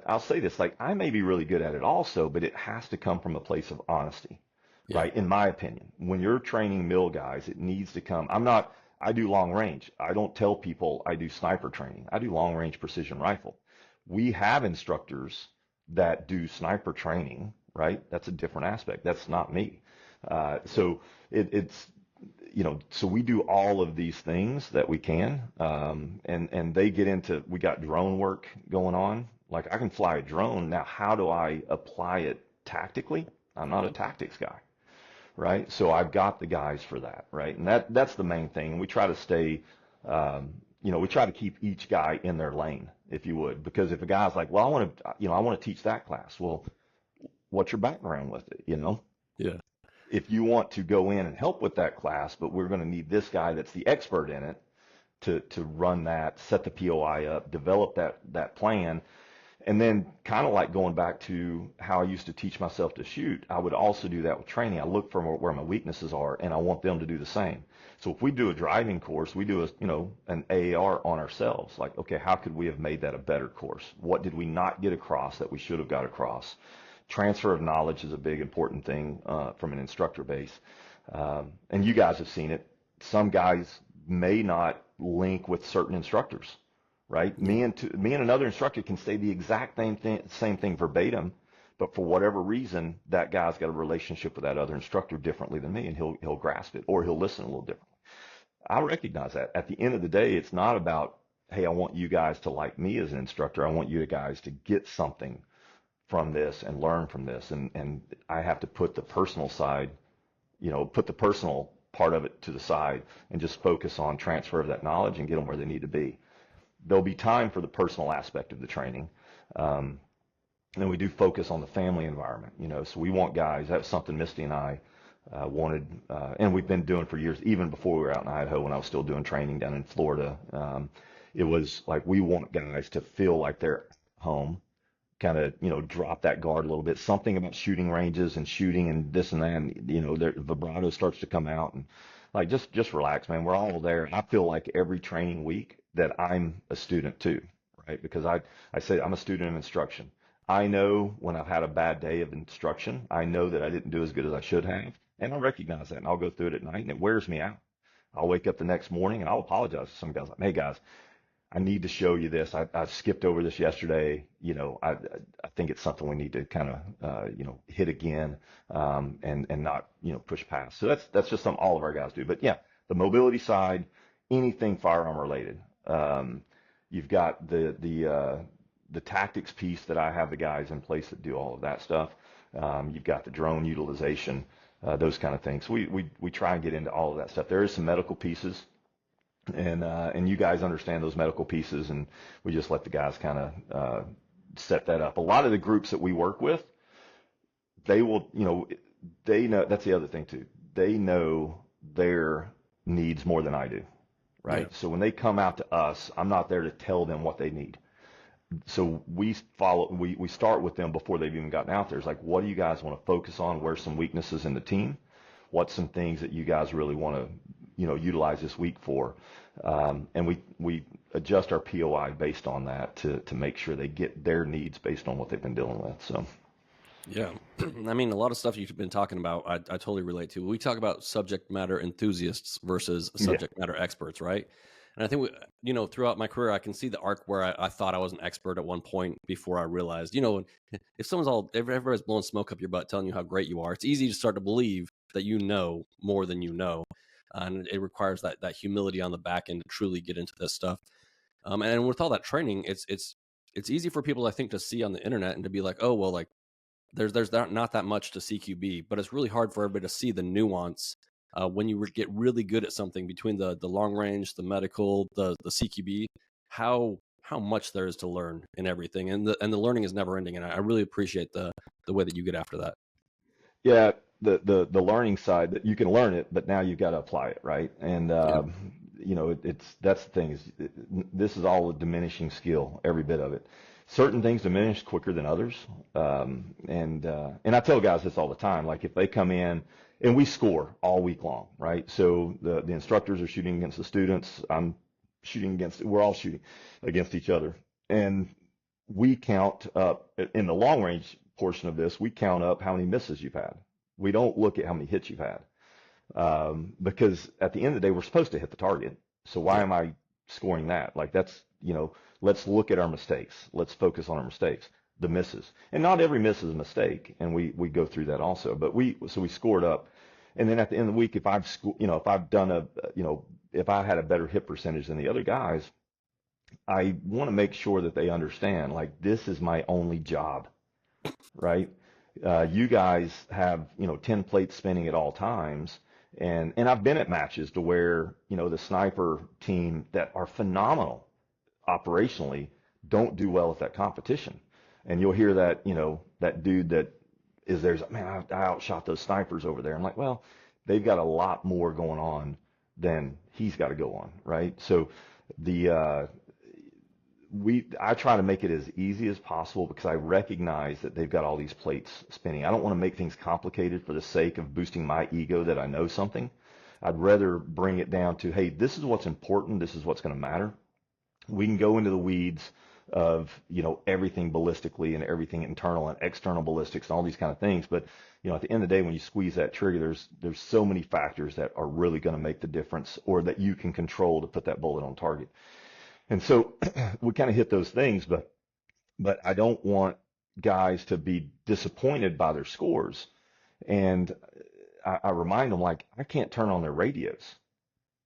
I'll say this, like, I may be really good at it also, but it has to come from a place of honesty, Yeah. right? In my opinion, when you're training mill guys, it needs to come. I do long range. I don't tell people I do sniper training. I do long range precision rifle. We have instructors that do sniper training, right? That's a different aspect. That's not me. So it's, so we do all of these things that we can, and they get into, we got drone work going on. Like, I can fly a drone. Now, how do I apply it tactically? I'm not a tactics guy, right? So I've got the guys for that, right? And that's the main thing. And we try to stay, we try to keep each guy in their lane, if you would, because if a guy's like, well, I want to teach that class. Well, what's your background with it, Yeah. If you want to go in and help with that class, but we're going to need this guy that's the expert in it to run that, set the POI up, develop that plan. And then, kind of like going back to how I used to teach myself to shoot, I would also do that with training. I look for where my weaknesses are, and I want them to do the same. So if we do a driving course, we do an AAR on ourselves. Like, okay, how could we have made that a better course? What did we not get across that we should have got across? Transfer of knowledge is a big important thing from an instructor base. And you guys have seen it. Some guys may not link with certain instructors, right? Me and another instructor can say the exact same thing verbatim, but for whatever reason, that guy's got a relationship with that other instructor differently than me, and he'll grasp it, or he'll listen a little differently. I recognize that. At the end of the day, it's not about, hey, I want you guys to like me as an instructor. I want you guys to get something from this and learn from this. And I have to put the personal side, put the personal part of it to the side and just focus on transfer of that knowledge and get them where they need to be. There'll be time for the personal aspect of the training. And we do focus on the family environment, so we want guys. That's something Misty and I wanted, and we've been doing for years, even before we were out in Idaho when I was still doing training down in Florida. It was like, we want guys to feel like they're home, kind of, drop that guard a little bit. Something about shooting ranges and shooting and this and that, and, their vibrato starts to come out, and like, just relax, man. We're all there. And I feel like every training week that I'm a student too, right? Because I say I'm a student of instruction. I know when I've had a bad day of instruction, I know that I didn't do as good as I should have, and I recognize that, and I'll go through it at night, and it wears me out. I'll wake up the next morning and I'll apologize to some guys, like, hey guys, I need to show you this. I skipped over this yesterday. I think it's something we need to kind of, hit again, and not, push past. So that's just something all of our guys do. But yeah, the mobility side, anything firearm related. You've got the tactics piece that I have the guys in place that do all of that stuff. You've got the drone utilization, those kind of things. So we try and get into all of that stuff. There is some medical pieces. And you guys understand those medical pieces, and we just let the guys kind of set that up. A lot of the groups that we work with, they will, they know. That's the other thing too. They know their needs more than I do, right? Yeah. So when they come out to us, I'm not there to tell them what they need. So we start with them before they've even gotten out there. It's like, what do you guys want to focus on? Where's some weaknesses in the team? What's some things that you guys really want to utilize this week for, and we adjust our POI based on that to make sure they get their needs based on what they've been dealing with. So, yeah, I mean, a lot of stuff you've been talking about, I totally relate to. We talk about subject matter enthusiasts versus subject matter experts, right? And I think throughout my career, I can see the arc where I thought I was an expert at one point before I realized, if everybody's blowing smoke up your butt, telling you how great you are, it's easy to start to believe that you know more than you know. And it requires that humility on the back end to truly get into this stuff. And with all that training, it's it's easy for people, I think, to see on the internet and to be like, oh, well, like there's not that much to CQB, but it's really hard for everybody to see the nuance when you get really good at something between the long range, the medical, the CQB, how much there is to learn in everything, and the learning is never ending. And I really appreciate the way that you get after that. Yeah, the learning side, that you can learn it, but now you've got to apply it, right? And Yeah. you know, that's the thing is this is all a diminishing skill, every bit of it. Certain things diminish quicker than others, and I tell guys this all the time. Like if they come in and we score all week long, right? So the instructors are shooting against the students. I'm shooting against. We're all shooting against each other, and we count up in the long range portion of this. We count up how many misses you've had. We don't look at how many hits you've had, because at the end of the day, we're supposed to hit the target. So why Yeah. am I scoring that? Like that's, you know, let's look at our mistakes. Let's focus on our mistakes, the misses. And not every miss is a mistake, and we go through that also. But we scored up, and then at the end of the week, if if I've done if I had a better hit percentage than the other guys, I want to make sure that they understand, like, this is my only job, right? You guys have, 10 plates spinning at all times. And I've been at matches to where, the sniper team that are phenomenal operationally don't do well at that competition. And you'll hear that, that dude that is there's, man, I outshot those snipers over there. I'm like, well, they've got a lot more going on than he's got to go on, right? So the I try to make it as easy as possible because I recognize that they've got all these plates spinning. I don't want to make things complicated for the sake of boosting my ego that I know something. I'd rather bring it down to, hey, this is what's important. This is what's going to matter. We can go into the weeds of, everything ballistically and everything internal and external ballistics and all these kind of things. But, at the end of the day, when you squeeze that trigger, there's so many factors that are really going to make the difference, or that you can control to put that bullet on target. And so we kind of hit those things, but I don't want guys to be disappointed by their scores. And I remind them, like, I can't turn on their radios,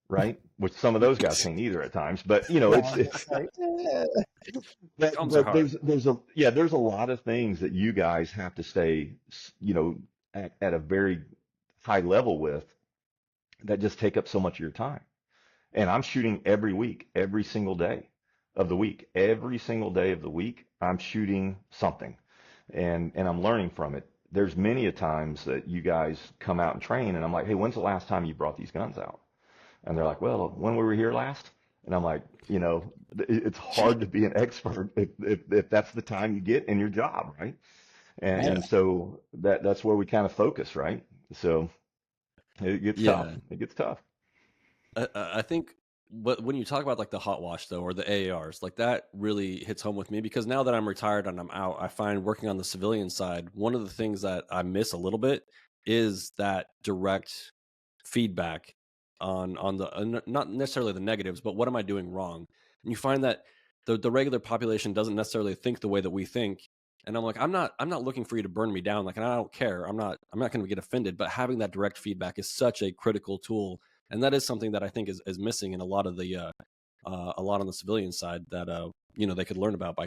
right? Which some of those guys can't either at times. But it's Like, yeah. Comms are but hard. there's a lot of things that you guys have to stay, at a very high level with, that just take up so much of your time. And I'm shooting every week, every single day of the week. Every single day of the week, I'm shooting something, and I'm learning from it. There's many a times that you guys come out and train, and I'm like, hey, when's the last time you brought these guns out? And they're like, well, when we were here last. And I'm like, it's hard to be an expert if that's the time you get in your job, right? And, Right. and so that's where we kind of focus, right? So it gets tough. Yeah. It gets tough. I think, but when you talk about like the hot wash though, or the AARs, like that really hits home with me, because now that I'm retired and I'm out, I find working on the civilian side, one of the things that I miss a little bit is that direct feedback on the not necessarily the negatives, but what am I doing wrong? And you find that the regular population doesn't necessarily think the way that we think. And I'm like, I'm not looking for you to burn me down. Like, and I don't care. I'm not going to get offended. But having that direct feedback is such a critical tool, and that is something that I think is missing in a lot of the a lot on the civilian side that they could learn about by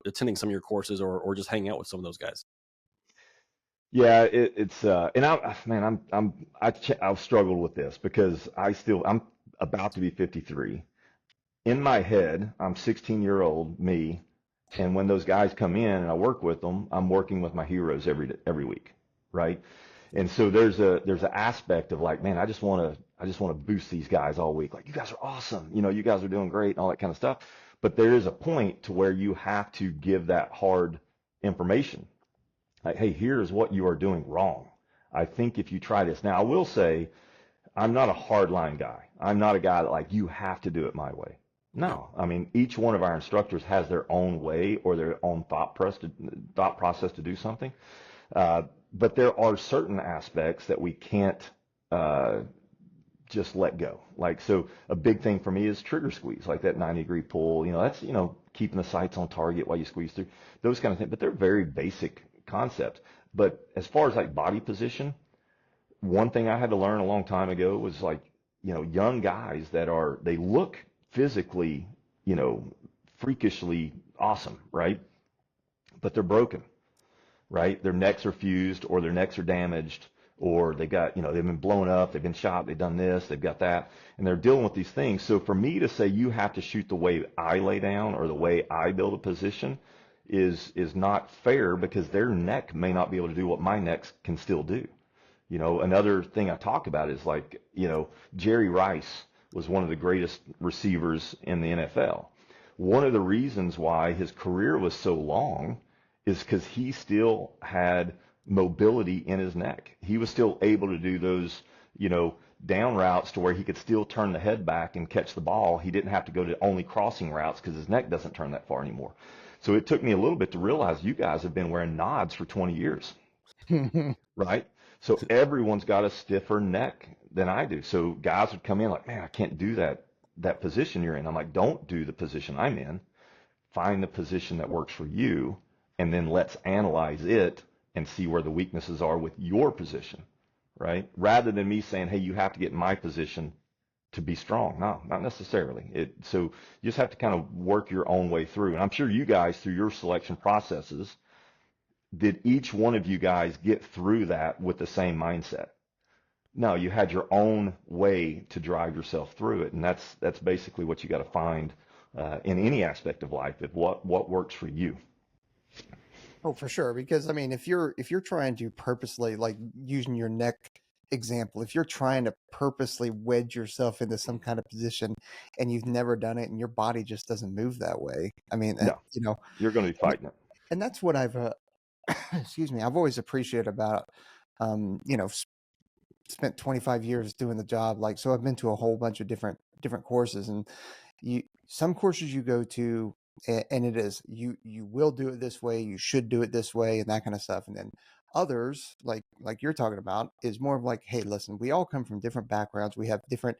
attending some of your courses, or just hanging out with some of those guys. Yeah, it's and I've struggled with this because I'm about to be 53. In my head, I'm 16-year-old me, and when those guys come in and I work with them, I'm working with my heroes every week, right? And so there's an aspect of like, man, I just want to boost these guys all week. Like, you guys are awesome, you guys are doing great and all that kind of stuff. But there is a point to where you have to give that hard information. Like, hey, here's what you are doing wrong. I think if you try this. Now, I will say, I'm not a hardline guy. I'm not a guy that, like, you have to do it my way. No. No, I mean, each one of our instructors has their own way or their own thought process to do something. But there are certain aspects that we can't just let go. Like, so a big thing for me is trigger squeeze, like that 90-degree pull. That's, keeping the sights on target while you squeeze through, those kind of things. But they're very basic concepts. But as far as like body position, one thing I had to learn a long time ago was like, young guys they look physically, freakishly awesome, right? But they're broken, right? Their necks are fused or their necks are damaged or they got, they've been blown up, they've been shot, they've done this, they've got that, and they're dealing with these things. So for me to say you have to shoot the way I lay down or the way I build a position is not fair because their neck may not be able to do what my neck can still do. Another thing I talk about is like, Jerry Rice was one of the greatest receivers in the NFL. One of the reasons why his career was so long is because he still had mobility in his neck. He was still able to do those, down routes to where he could still turn the head back and catch the ball. He didn't have to go to only crossing routes because his neck doesn't turn that far anymore. So it took me a little bit to realize you guys have been wearing nods for 20 years, right? So everyone's got a stiffer neck than I do. So guys would come in like, man, I can't do that position you're in. I'm like, don't do the position I'm in. Find the position that works for you, and then let's analyze it and see where the weaknesses are with your position, right? Rather than me saying, hey, you have to get in my position to be strong. No, not necessarily. So you just have to kind of work your own way through. And I'm sure you guys, through your selection processes, did each one of you guys get through that with the same mindset? No, you had your own way to drive yourself through it. And that's basically what you got to find in any aspect of life, of what works for you. Oh, for sure. Because I mean, if you're trying to purposely, like using your neck example, if you're trying to purposely wedge yourself into some kind of position and you've never done it and your body just doesn't move that way, I mean, No, you're going to be fighting it. And that's what I've, excuse me, I've always appreciated about, spent 25 years doing the job. Like, so I've been to a whole bunch of different courses, and some courses you go to, and it is, you will do it this way, you should do it this way, and that kind of stuff. And then others, like you're talking about, is more of like, hey, listen, we all come from different backgrounds. We have different,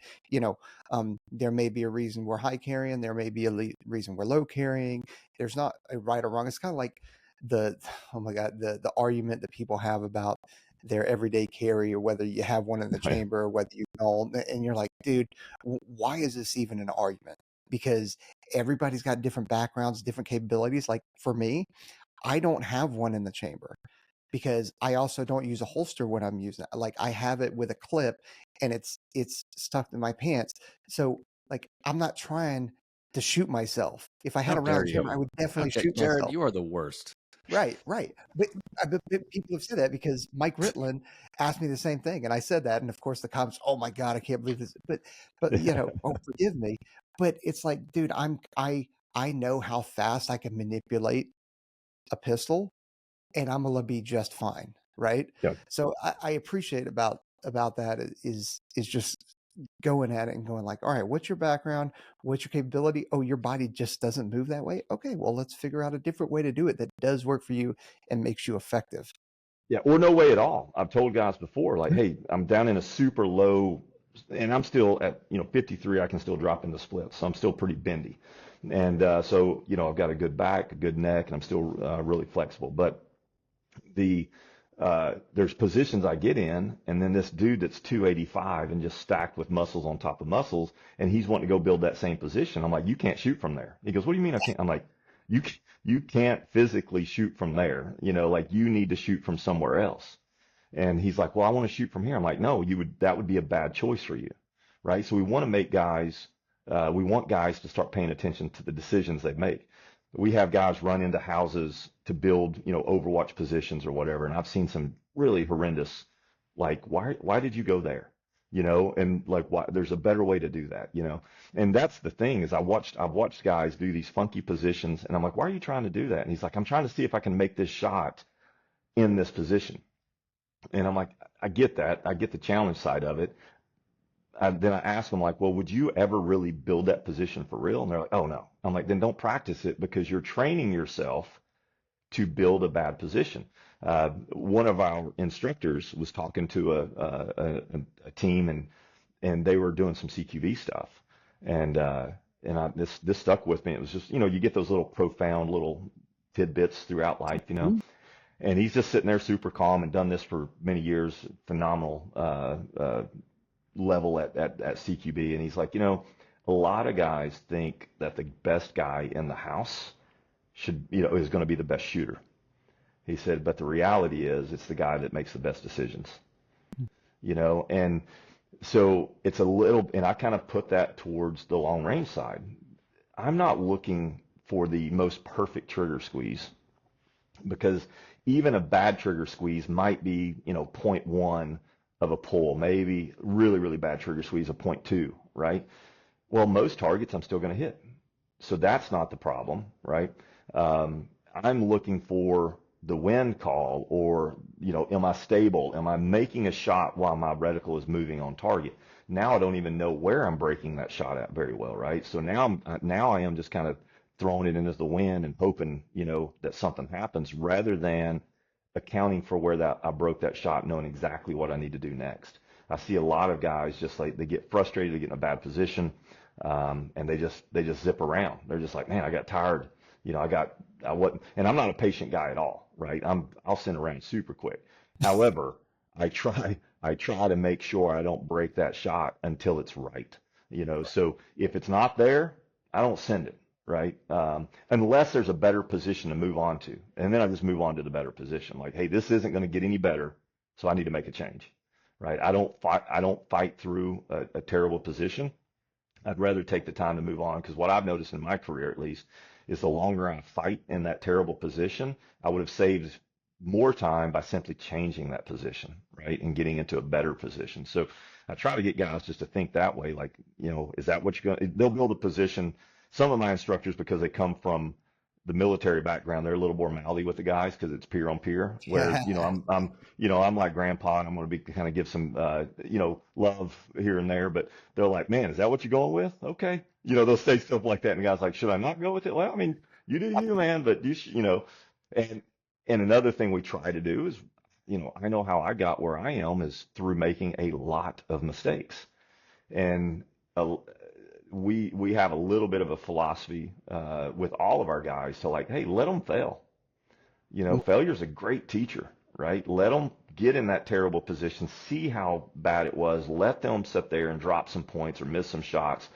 there may be a reason we're high carrying, there may be a reason we're low carrying. There's not a right or wrong. It's kind of like the argument that people have about their everyday carry, or whether you have one in the chamber or whether you don't. And you're like, dude, why is this even an argument? Because everybody's got different backgrounds, different capabilities. Like for me, I don't have one in the chamber because I also don't use a holster when I'm using it. Like I have it with a clip and it's stuck in my pants. So like, I'm not trying to shoot myself. If I had a round chamber, I would definitely shoot Jared, myself. You are the worst. Right. But people have said that because Mike Ritland asked me the same thing, and I said that, and of course the comments, oh my God, I can't believe this. But oh, forgive me. But it's like, dude, I know how fast I can manipulate a pistol, and I'm gonna be just fine, right? Yep. So I appreciate about that is just going at it and going like, all right, what's your background? What's your capability? Oh, your body just doesn't move that way. Okay, well, let's figure out a different way to do it that does work for you and makes you effective. Yeah, or no way at all. I've told guys before, like, hey, I'm down in a super low, and I'm still at 53. I can still drop into splits, so I'm still pretty bendy, and so I've got a good back, a good neck, and I'm still really flexible. But there's positions I get in, and then this dude that's 285 and just stacked with muscles on top of muscles, and he's wanting to go build that same position. I'm like, you can't shoot from there. He goes, what do you mean I can't? I'm like, you can't physically shoot from there. Like you need to shoot from somewhere else. And he's like, well, I want to shoot from here. I'm like, no, that would be a bad choice for you, right? So we want to make guys, we want guys to start paying attention to the decisions they make. We have guys run into houses to build, Overwatch positions or whatever. And I've seen some really horrendous, like, why did you go there? And like, why, there's a better way to do that, and that's the thing is I've watched guys do these funky positions and I'm like, why are you trying to do that? And he's like, I'm trying to see if I can make this shot in this position. And I'm like, I get that. I get the challenge side of it. Then I ask them like, well, would you ever really build that position for real? And they're like, oh no. I'm like, then don't practice it because you're training yourself to build a bad position. One of our instructors was talking to a team and they were doing some CQV stuff. And this stuck with me. It was just, you get those little profound little tidbits throughout life, Mm-hmm. And he's just sitting there super calm and done this for many years, phenomenal level at CQB. And he's like, a lot of guys think that the best guy in the house should, is going to be the best shooter. He said, but the reality is it's the guy that makes the best decisions, and so it's a little, and I kind of put that towards the long range side. I'm not looking for the most perfect trigger squeeze, because even a bad trigger squeeze might be, 0.1 of a pull, maybe really, really bad trigger squeeze of 0.2, right? Well, most targets I'm still going to hit. So that's not the problem, right? I'm looking for the wind call, or, am I stable? Am I making a shot while my reticle is moving on target? Now I don't even know where I'm breaking that shot at very well, right? So now I am just kind of throwing it into the wind and hoping, that something happens, rather than accounting for where that I broke that shot, knowing exactly what I need to do next. I see a lot of guys just like they get frustrated, they get in a bad position, and they just zip around. They're just like, man, I got tired. I wasn't, and I'm not a patient guy at all, right? I'll send around super quick. However, I try to make sure I don't break that shot until it's right. So if it's not there, I don't send it, right? Unless there's a better position to move on to, and then I just move on to the better position. Like, hey, this isn't going to get any better, so I need to make a change, right? I don't fight through a terrible position. I'd rather take the time to move on, because what I've noticed in my career, at least, is the longer I fight in that terrible position, I would have saved more time by simply changing that position, right, and getting into a better position. So I try to get guys just to think that way, like, is that what you're going to, they'll build a position. Some of my instructors, because they come from the military background, they're a little more mouthy with the guys because it's peer on peer. Whereas, I'm like grandpa, and I'm going to be kind of give some, love here and there. But they're like, man, is that what you're going with? Okay, they'll say stuff like that, and the guy's like, should I not go with it? Well, I mean, you do you, man, but and another thing we try to do is, I know how I got where I am is through making a lot of mistakes, and we have a little bit of a philosophy with all of our guys to, like, hey, let them fail. Failure's a great teacher, right? Let them get in that terrible position, see how bad it was, let them sit there and drop some points or miss some shots.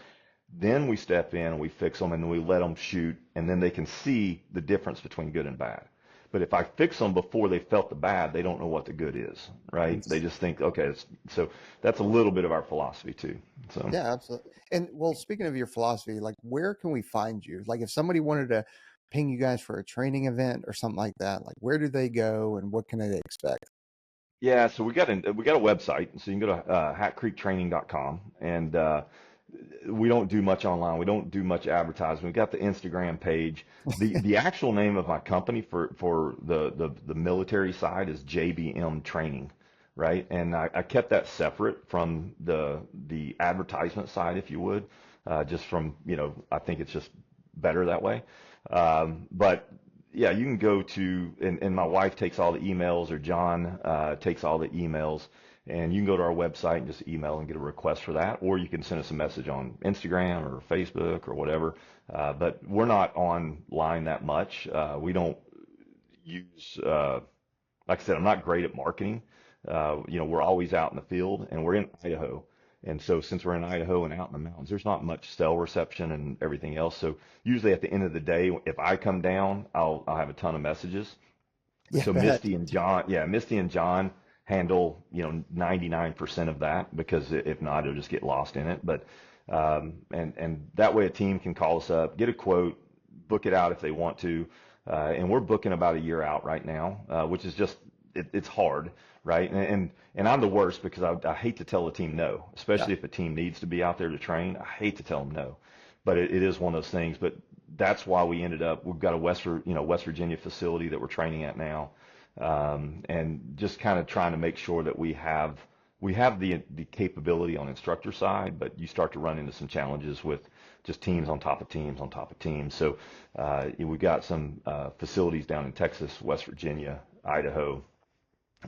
Then we step in and we fix them, and then we let them shoot, and then they can see the difference between good and bad. But if I fix them before they felt the bad, they don't know what the good is, right? They just think, okay, so that's a little bit of our philosophy too. So Yeah, absolutely. And well, speaking of your philosophy, like, where can we find you? Like, if somebody wanted to ping you guys for a training event or something like that, like, where do they go and what can they expect? yeah, so we got a website, so you can go to hatcreektraining.com, and we don't do much online. We don't do much advertising. We've got the Instagram page. The actual name of my company for the military side is JBM Training, right? And I kept that separate from the advertisement side, if you would, just from, I think it's just better that way. But yeah, you can go to, and my wife takes all the emails, or John takes all the emails, and you can go to our website and just email and get a request for that, or you can send us a message on Instagram or Facebook or whatever. But we're not online that much. We don't use, like I said, I'm not great at marketing. We're always out in the field, and we're in Idaho. And so since we're in Idaho and out in the mountains, there's not much cell reception and everything else. So usually at the end of the day, if I come down, I'll have a ton of messages. Yeah, So Misty and John handle, 99% of that, because if not, it'll just get lost in it. But and that way a team can call us up, get a quote, book it out if they want to. And we're booking about a year out right now, which is just, it's hard, right? And I'm the worst, because I hate to tell a team no, especially if a team needs to be out there to train. I hate to tell them no, but it is one of those things. But that's why we've got a West Virginia facility that we're training at now, and just kind of trying to make sure that we have the capability on instructor side, but you start to run into some challenges with just teams on top of teams on top of teams. So we've got some facilities down in Texas, West Virginia, Idaho,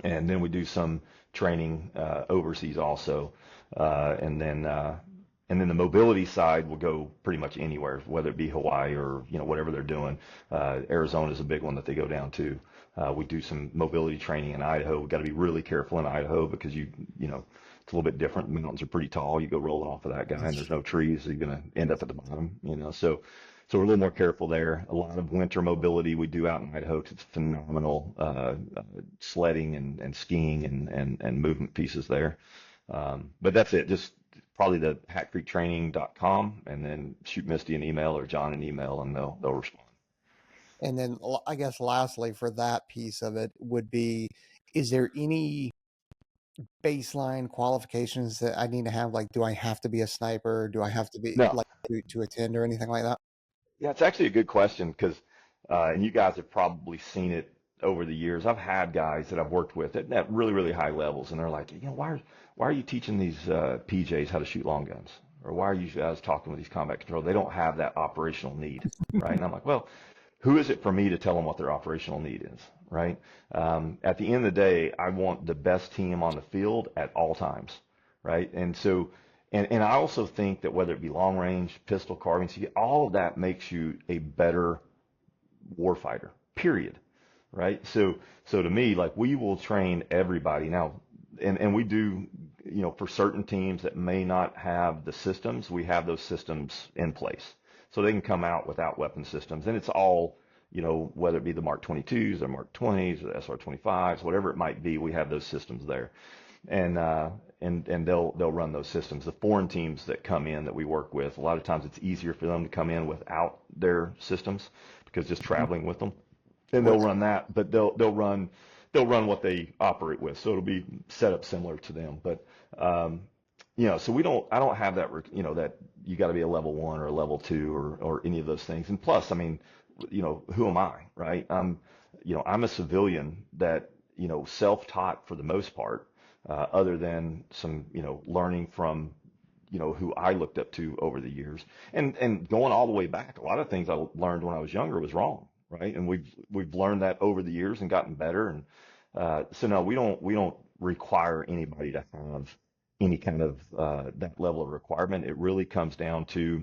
and then we do some training overseas also, and then the mobility side will go pretty much anywhere, whether it be Hawaii or whatever they're doing. Arizona is a big one that they go down to. We do some mobility training in Idaho. We've got to be really careful in Idaho, because it's It's a little bit different. The mountains are pretty tall. You go rolling off of that guy, and there's no trees, so you're going to end up at the bottom, you know. So we're a little more careful there. A lot of winter mobility we do out in Idaho 'cause it's phenomenal sledding and skiing and movement pieces there. But that's it. Just probably the hatcreektraining.com, and then shoot Misty an email or John an email, and they'll respond. And then I guess lastly for that piece of it would be, is there any baseline qualifications that I need to have? Like, do I have to be a sniper? Do I have to be No, like to attend or anything like that? yeah, it's actually a good question because, and you guys have probably seen it over the years. I've had guys that I've worked with at really, really high levels, and they're like, you know, why are you teaching these PJs how to shoot long guns? Or why are you guys talking with these combat controllers? They don't have that operational need, right? And I'm like, well, who is it for me to tell them what their operational need is, right? At the end of the day, I want the best team on the field at all times, right? And so, and I also think that whether it be long range, pistol, carbine, all of that makes you a better warfighter, period, right? So to me, like we will train everybody now, and we do, you know, for certain teams that may not have the systems, we have those systems in place. So they can come out without weapon systems, and it's all, you know, whether it be the Mark 22s or Mark 20s or the SR 25s, whatever it might be, we have those systems there, and they'll run those systems. The foreign teams that come in that we work with, a lot of times it's easier for them to come in without their systems because just traveling with them, and they'll run that, but they'll run what they operate with, so it'll be set up similar to them, but. You know, so I don't have that, you know, that you got to be a level 1 or a level 2 or any of those things. And plus, I mean, you know, who am I, right? You know, I'm a civilian that, you know, self-taught for the most part, other than some, you know, learning from, you know, who I looked up to over the years, and going all the way back. A lot of things I learned when I was younger was wrong, right? And we've learned that over the years and gotten better. And so no, we don't require anybody to have any kind of that level of requirement. It really comes down to,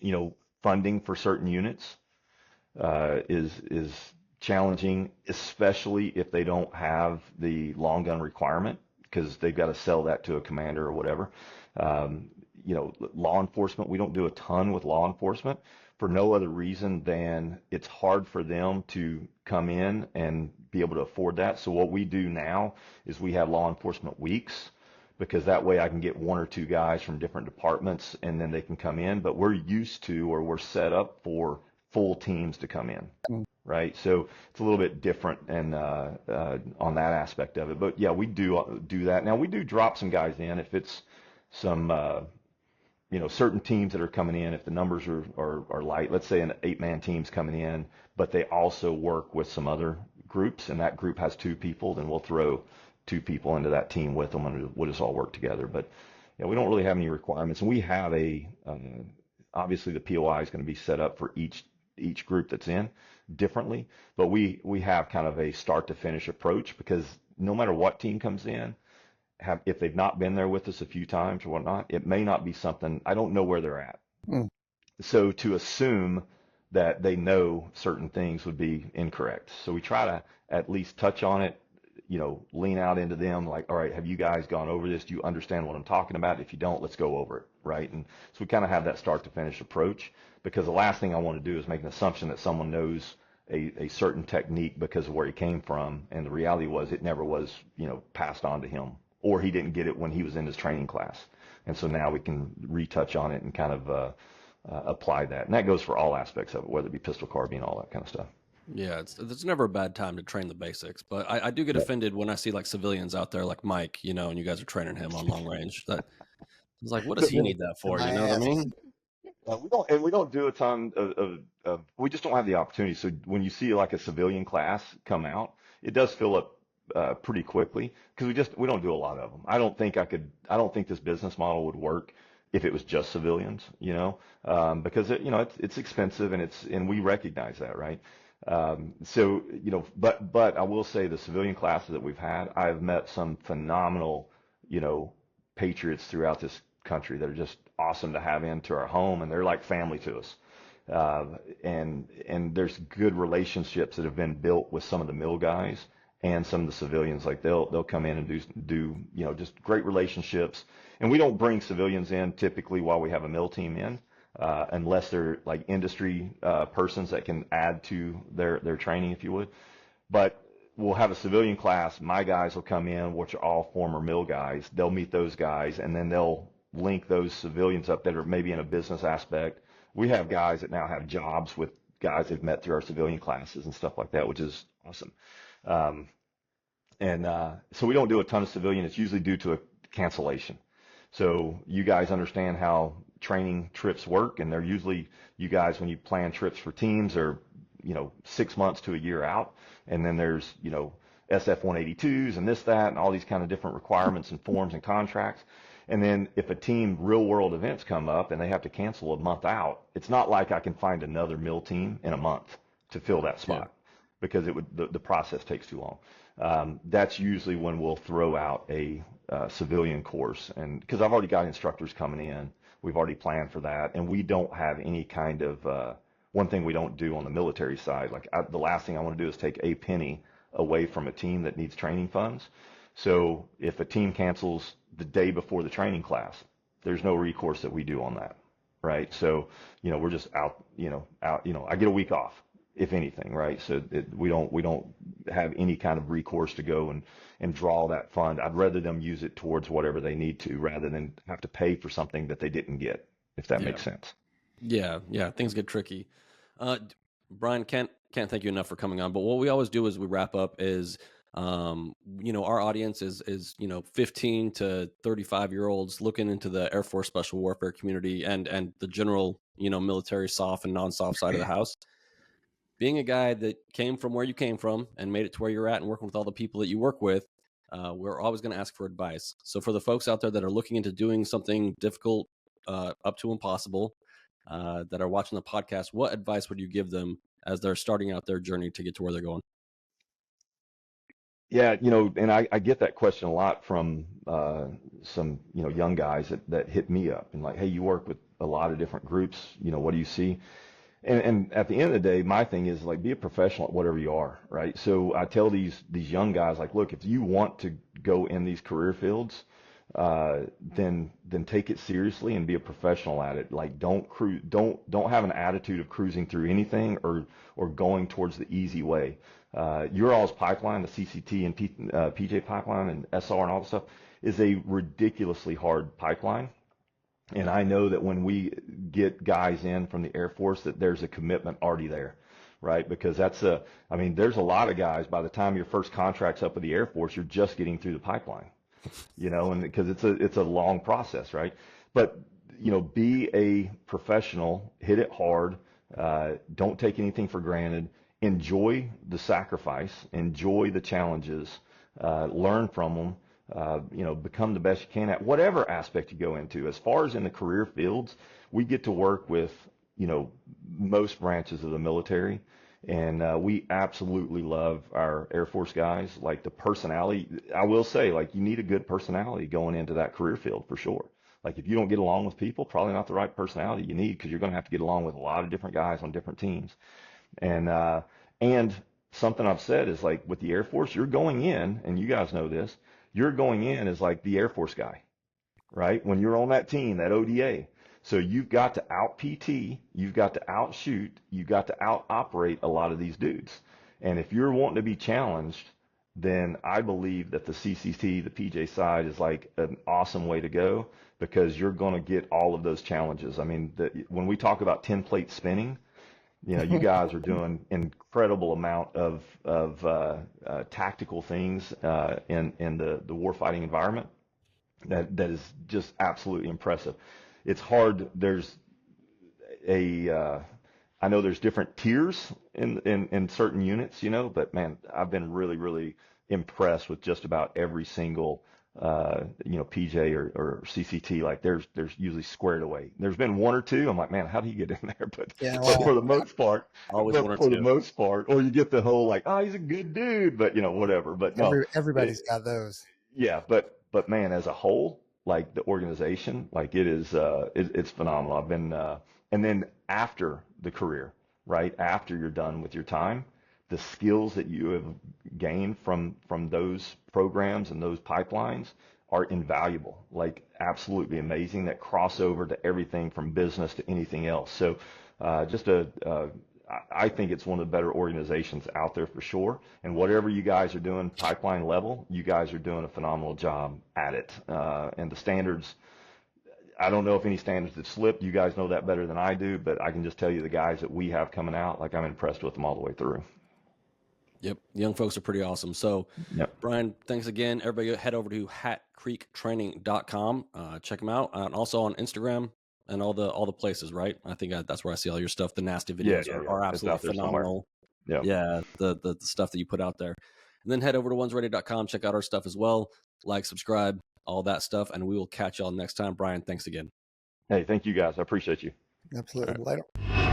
you know, funding for certain units is challenging, especially if they don't have the long gun requirement because they've got to sell that to a commander or whatever. You know, law enforcement, we don't do a ton with law enforcement for no other reason than it's hard for them to come in and be able to afford that. So what we do now is we have law enforcement weeks, because that way I can get 1 or 2 guys from different departments and then they can come in. But we're used to, or we're set up for full teams to come in, right? So it's a little bit different and on that aspect of it. But yeah, we do that. Now we do drop some guys in if it's some, you know, certain teams that are coming in, if the numbers are light, let's say an 8-man team's coming in, but they also work with some other groups and that group has 2 people, then we'll throw 2 people into that team with them and we'll just all work together. But yeah, we don't really have any requirements, and we have obviously the POI is going to be set up for each group that's in differently, but we have kind of a start to finish approach, because no matter what team comes in, if they've not been there with us a few times or whatnot, it may not be something, I don't know where they're at. So to assume that they know certain things would be incorrect. So we try to at least touch on it, you know, lean out into them like, all right, have you guys gone over this? Do you understand what I'm talking about? If you don't, let's go over it, right? And so we kind of have that start to finish approach, because the last thing I want to do is make an assumption that someone knows a certain technique because of where he came from, and the reality was it never was, you know, passed on to him, or he didn't get it when he was in his training class. And so now we can retouch on it and kind of apply that. And that goes for all aspects of it, whether it be pistol, carbine, all that kind of stuff. Yeah, it's never a bad time to train the basics, but I do get offended when I see like civilians out there like Mike, you know, and you guys are training him on long range. That it's like, what does he need that for? You know what I mean? We don't do a ton of, we just don't have the opportunity. So when you see like a civilian class come out, it does fill up pretty quickly, because we don't do a lot of them. I don't think this business model would work if it was just civilians, you know, because you know, it's expensive, and we recognize that, right? So, you know, but I will say the civilian classes that we've had, I've met some phenomenal, you know, patriots throughout this country that are just awesome to have into our home, and they're like family to us. And there's good relationships that have been built with some of the mill guys, and some of the civilians. Like they'll come in and do just great relationships. And we don't bring civilians in typically while we have a mill team in, unless they're like industry persons that can add to their training, if you would. But we'll have a civilian class. My guys will come in, which are all former mill guys. They'll meet those guys, and then they'll link those civilians up that are maybe in a business aspect. We have guys that now have jobs with guys they've met through our civilian classes and stuff like that, which is awesome. So we don't do a ton of civilian. It's usually due to a cancellation. So you guys understand how training trips work, and they're usually, you guys, when you plan trips for teams, are 6 months to a year out, and then there's SF-182s and this, that, and all these kind of different requirements and forms and contracts. And then if a team real world events come up and they have to cancel a month out, it's not like I can find another mill team in a month to fill that spot, because the process takes too long. That's usually when we'll throw out a civilian course, and because I've already got instructors coming in, we've already planned for that, and we don't have any kind of one thing we don't do on the military side. Like the last thing I want to do is take a penny away from a team that needs training funds. So if a team cancels the day before the training class, there's no recourse that we do on that, right? So we're just out. I get a week off, if anything, right? So we don't have any kind of recourse to go and draw that fund. I'd rather them use it towards whatever they need to, rather than have to pay for something that they didn't get, if that makes sense. Yeah, things get tricky. Bryan, can't thank you enough for coming on. But what we always do is we wrap up is, our audience is 15 to 35-year-olds looking into the Air Force Special Warfare community and the general, military soft and non-soft side of the house. Being a guy that came from where you came from and made it to where you're at and working with all the people that you work with, we're always going to ask for advice. So for the folks out there that are looking into doing something difficult, up to impossible, that are watching the podcast, what advice would you give them as they're starting out their journey to get to where they're going? Yeah, and I get that question a lot from some young guys that hit me up and like, hey, you work with a lot of different groups, what do you see? And at the end of the day, my thing is like, be a professional at whatever you are, right? So I tell these young guys, like, look, if you want to go in these career fields, then take it seriously and be a professional at it. Like, don't have an attitude of cruising through anything or going towards the easy way. Your all's pipeline, the CCT and PJ pipeline and SR and all that stuff, is a ridiculously hard pipeline. And I know that when we get guys in from the Air Force, that there's a commitment already there, right? Because there's a lot of guys, by the time your first contract's up with the Air Force, you're just getting through the pipeline, and because it's a long process, right? But, be a professional, hit it hard, don't take anything for granted, enjoy the sacrifice, enjoy the challenges, learn from them. Become the best you can at whatever aspect you go into. As far as in the career fields, we get to work with, most branches of the military, and we absolutely love our Air Force guys. Like the personality, I will say, like you need a good personality going into that career field for sure. Like if you don't get along with people, probably not the right personality you need, because you're going to have to get along with a lot of different guys on different teams. And something I've said is like with the Air Force, you're going in, and you guys know this, you're going in as like the Air Force guy, right? When you're on that team, that ODA. So you've got to out PT, you've got to outshoot, you've got to out operate a lot of these dudes. And if you're wanting to be challenged, then I believe that the CCT, the PJ side, is like an awesome way to go, because you're going to get all of those challenges. I mean, when we talk about 10 plate spinning, you guys are doing incredible amount of tactical things in the warfighting environment that is just absolutely impressive. It's hard. I know there's different tiers in certain units, but man, I've been really, really impressed with just about every single PJ or CCT. Like there's usually squared away. There's been one or two. I'm like, man, how do you get in there? But for the most part, or you get the whole like, oh, he's a good dude, but whatever. But no, everybody's got those. Yeah, but man, as a whole, like the organization, like it is, it's phenomenal. And then after the career, right after you're done with your time, the skills that you have gained from those programs and those pipelines are invaluable, like absolutely amazing, that crossover to everything from business to anything else. So I think it's one of the better organizations out there for sure. And whatever you guys are doing pipeline level, you guys are doing a phenomenal job at it. And the standards, I don't know if any standards have slipped. You guys know that better than I do, but I can just tell you the guys that we have coming out, like I'm impressed with them all the way through. Yep. Young folks are pretty awesome. So, Yep. Bryan, thanks again. Everybody head over to hatcreektraining.com. Check them out. And also on Instagram and all the places, right? I think that's where I see all your stuff. The nasty videos are absolutely phenomenal. Yeah. The stuff that you put out there. And then head over to ONESREADY.com. Check out our stuff as well. Like, subscribe, all that stuff. And we will catch y'all next time. Bryan, thanks again. Hey, thank you guys. I appreciate you. Absolutely. All right. Later.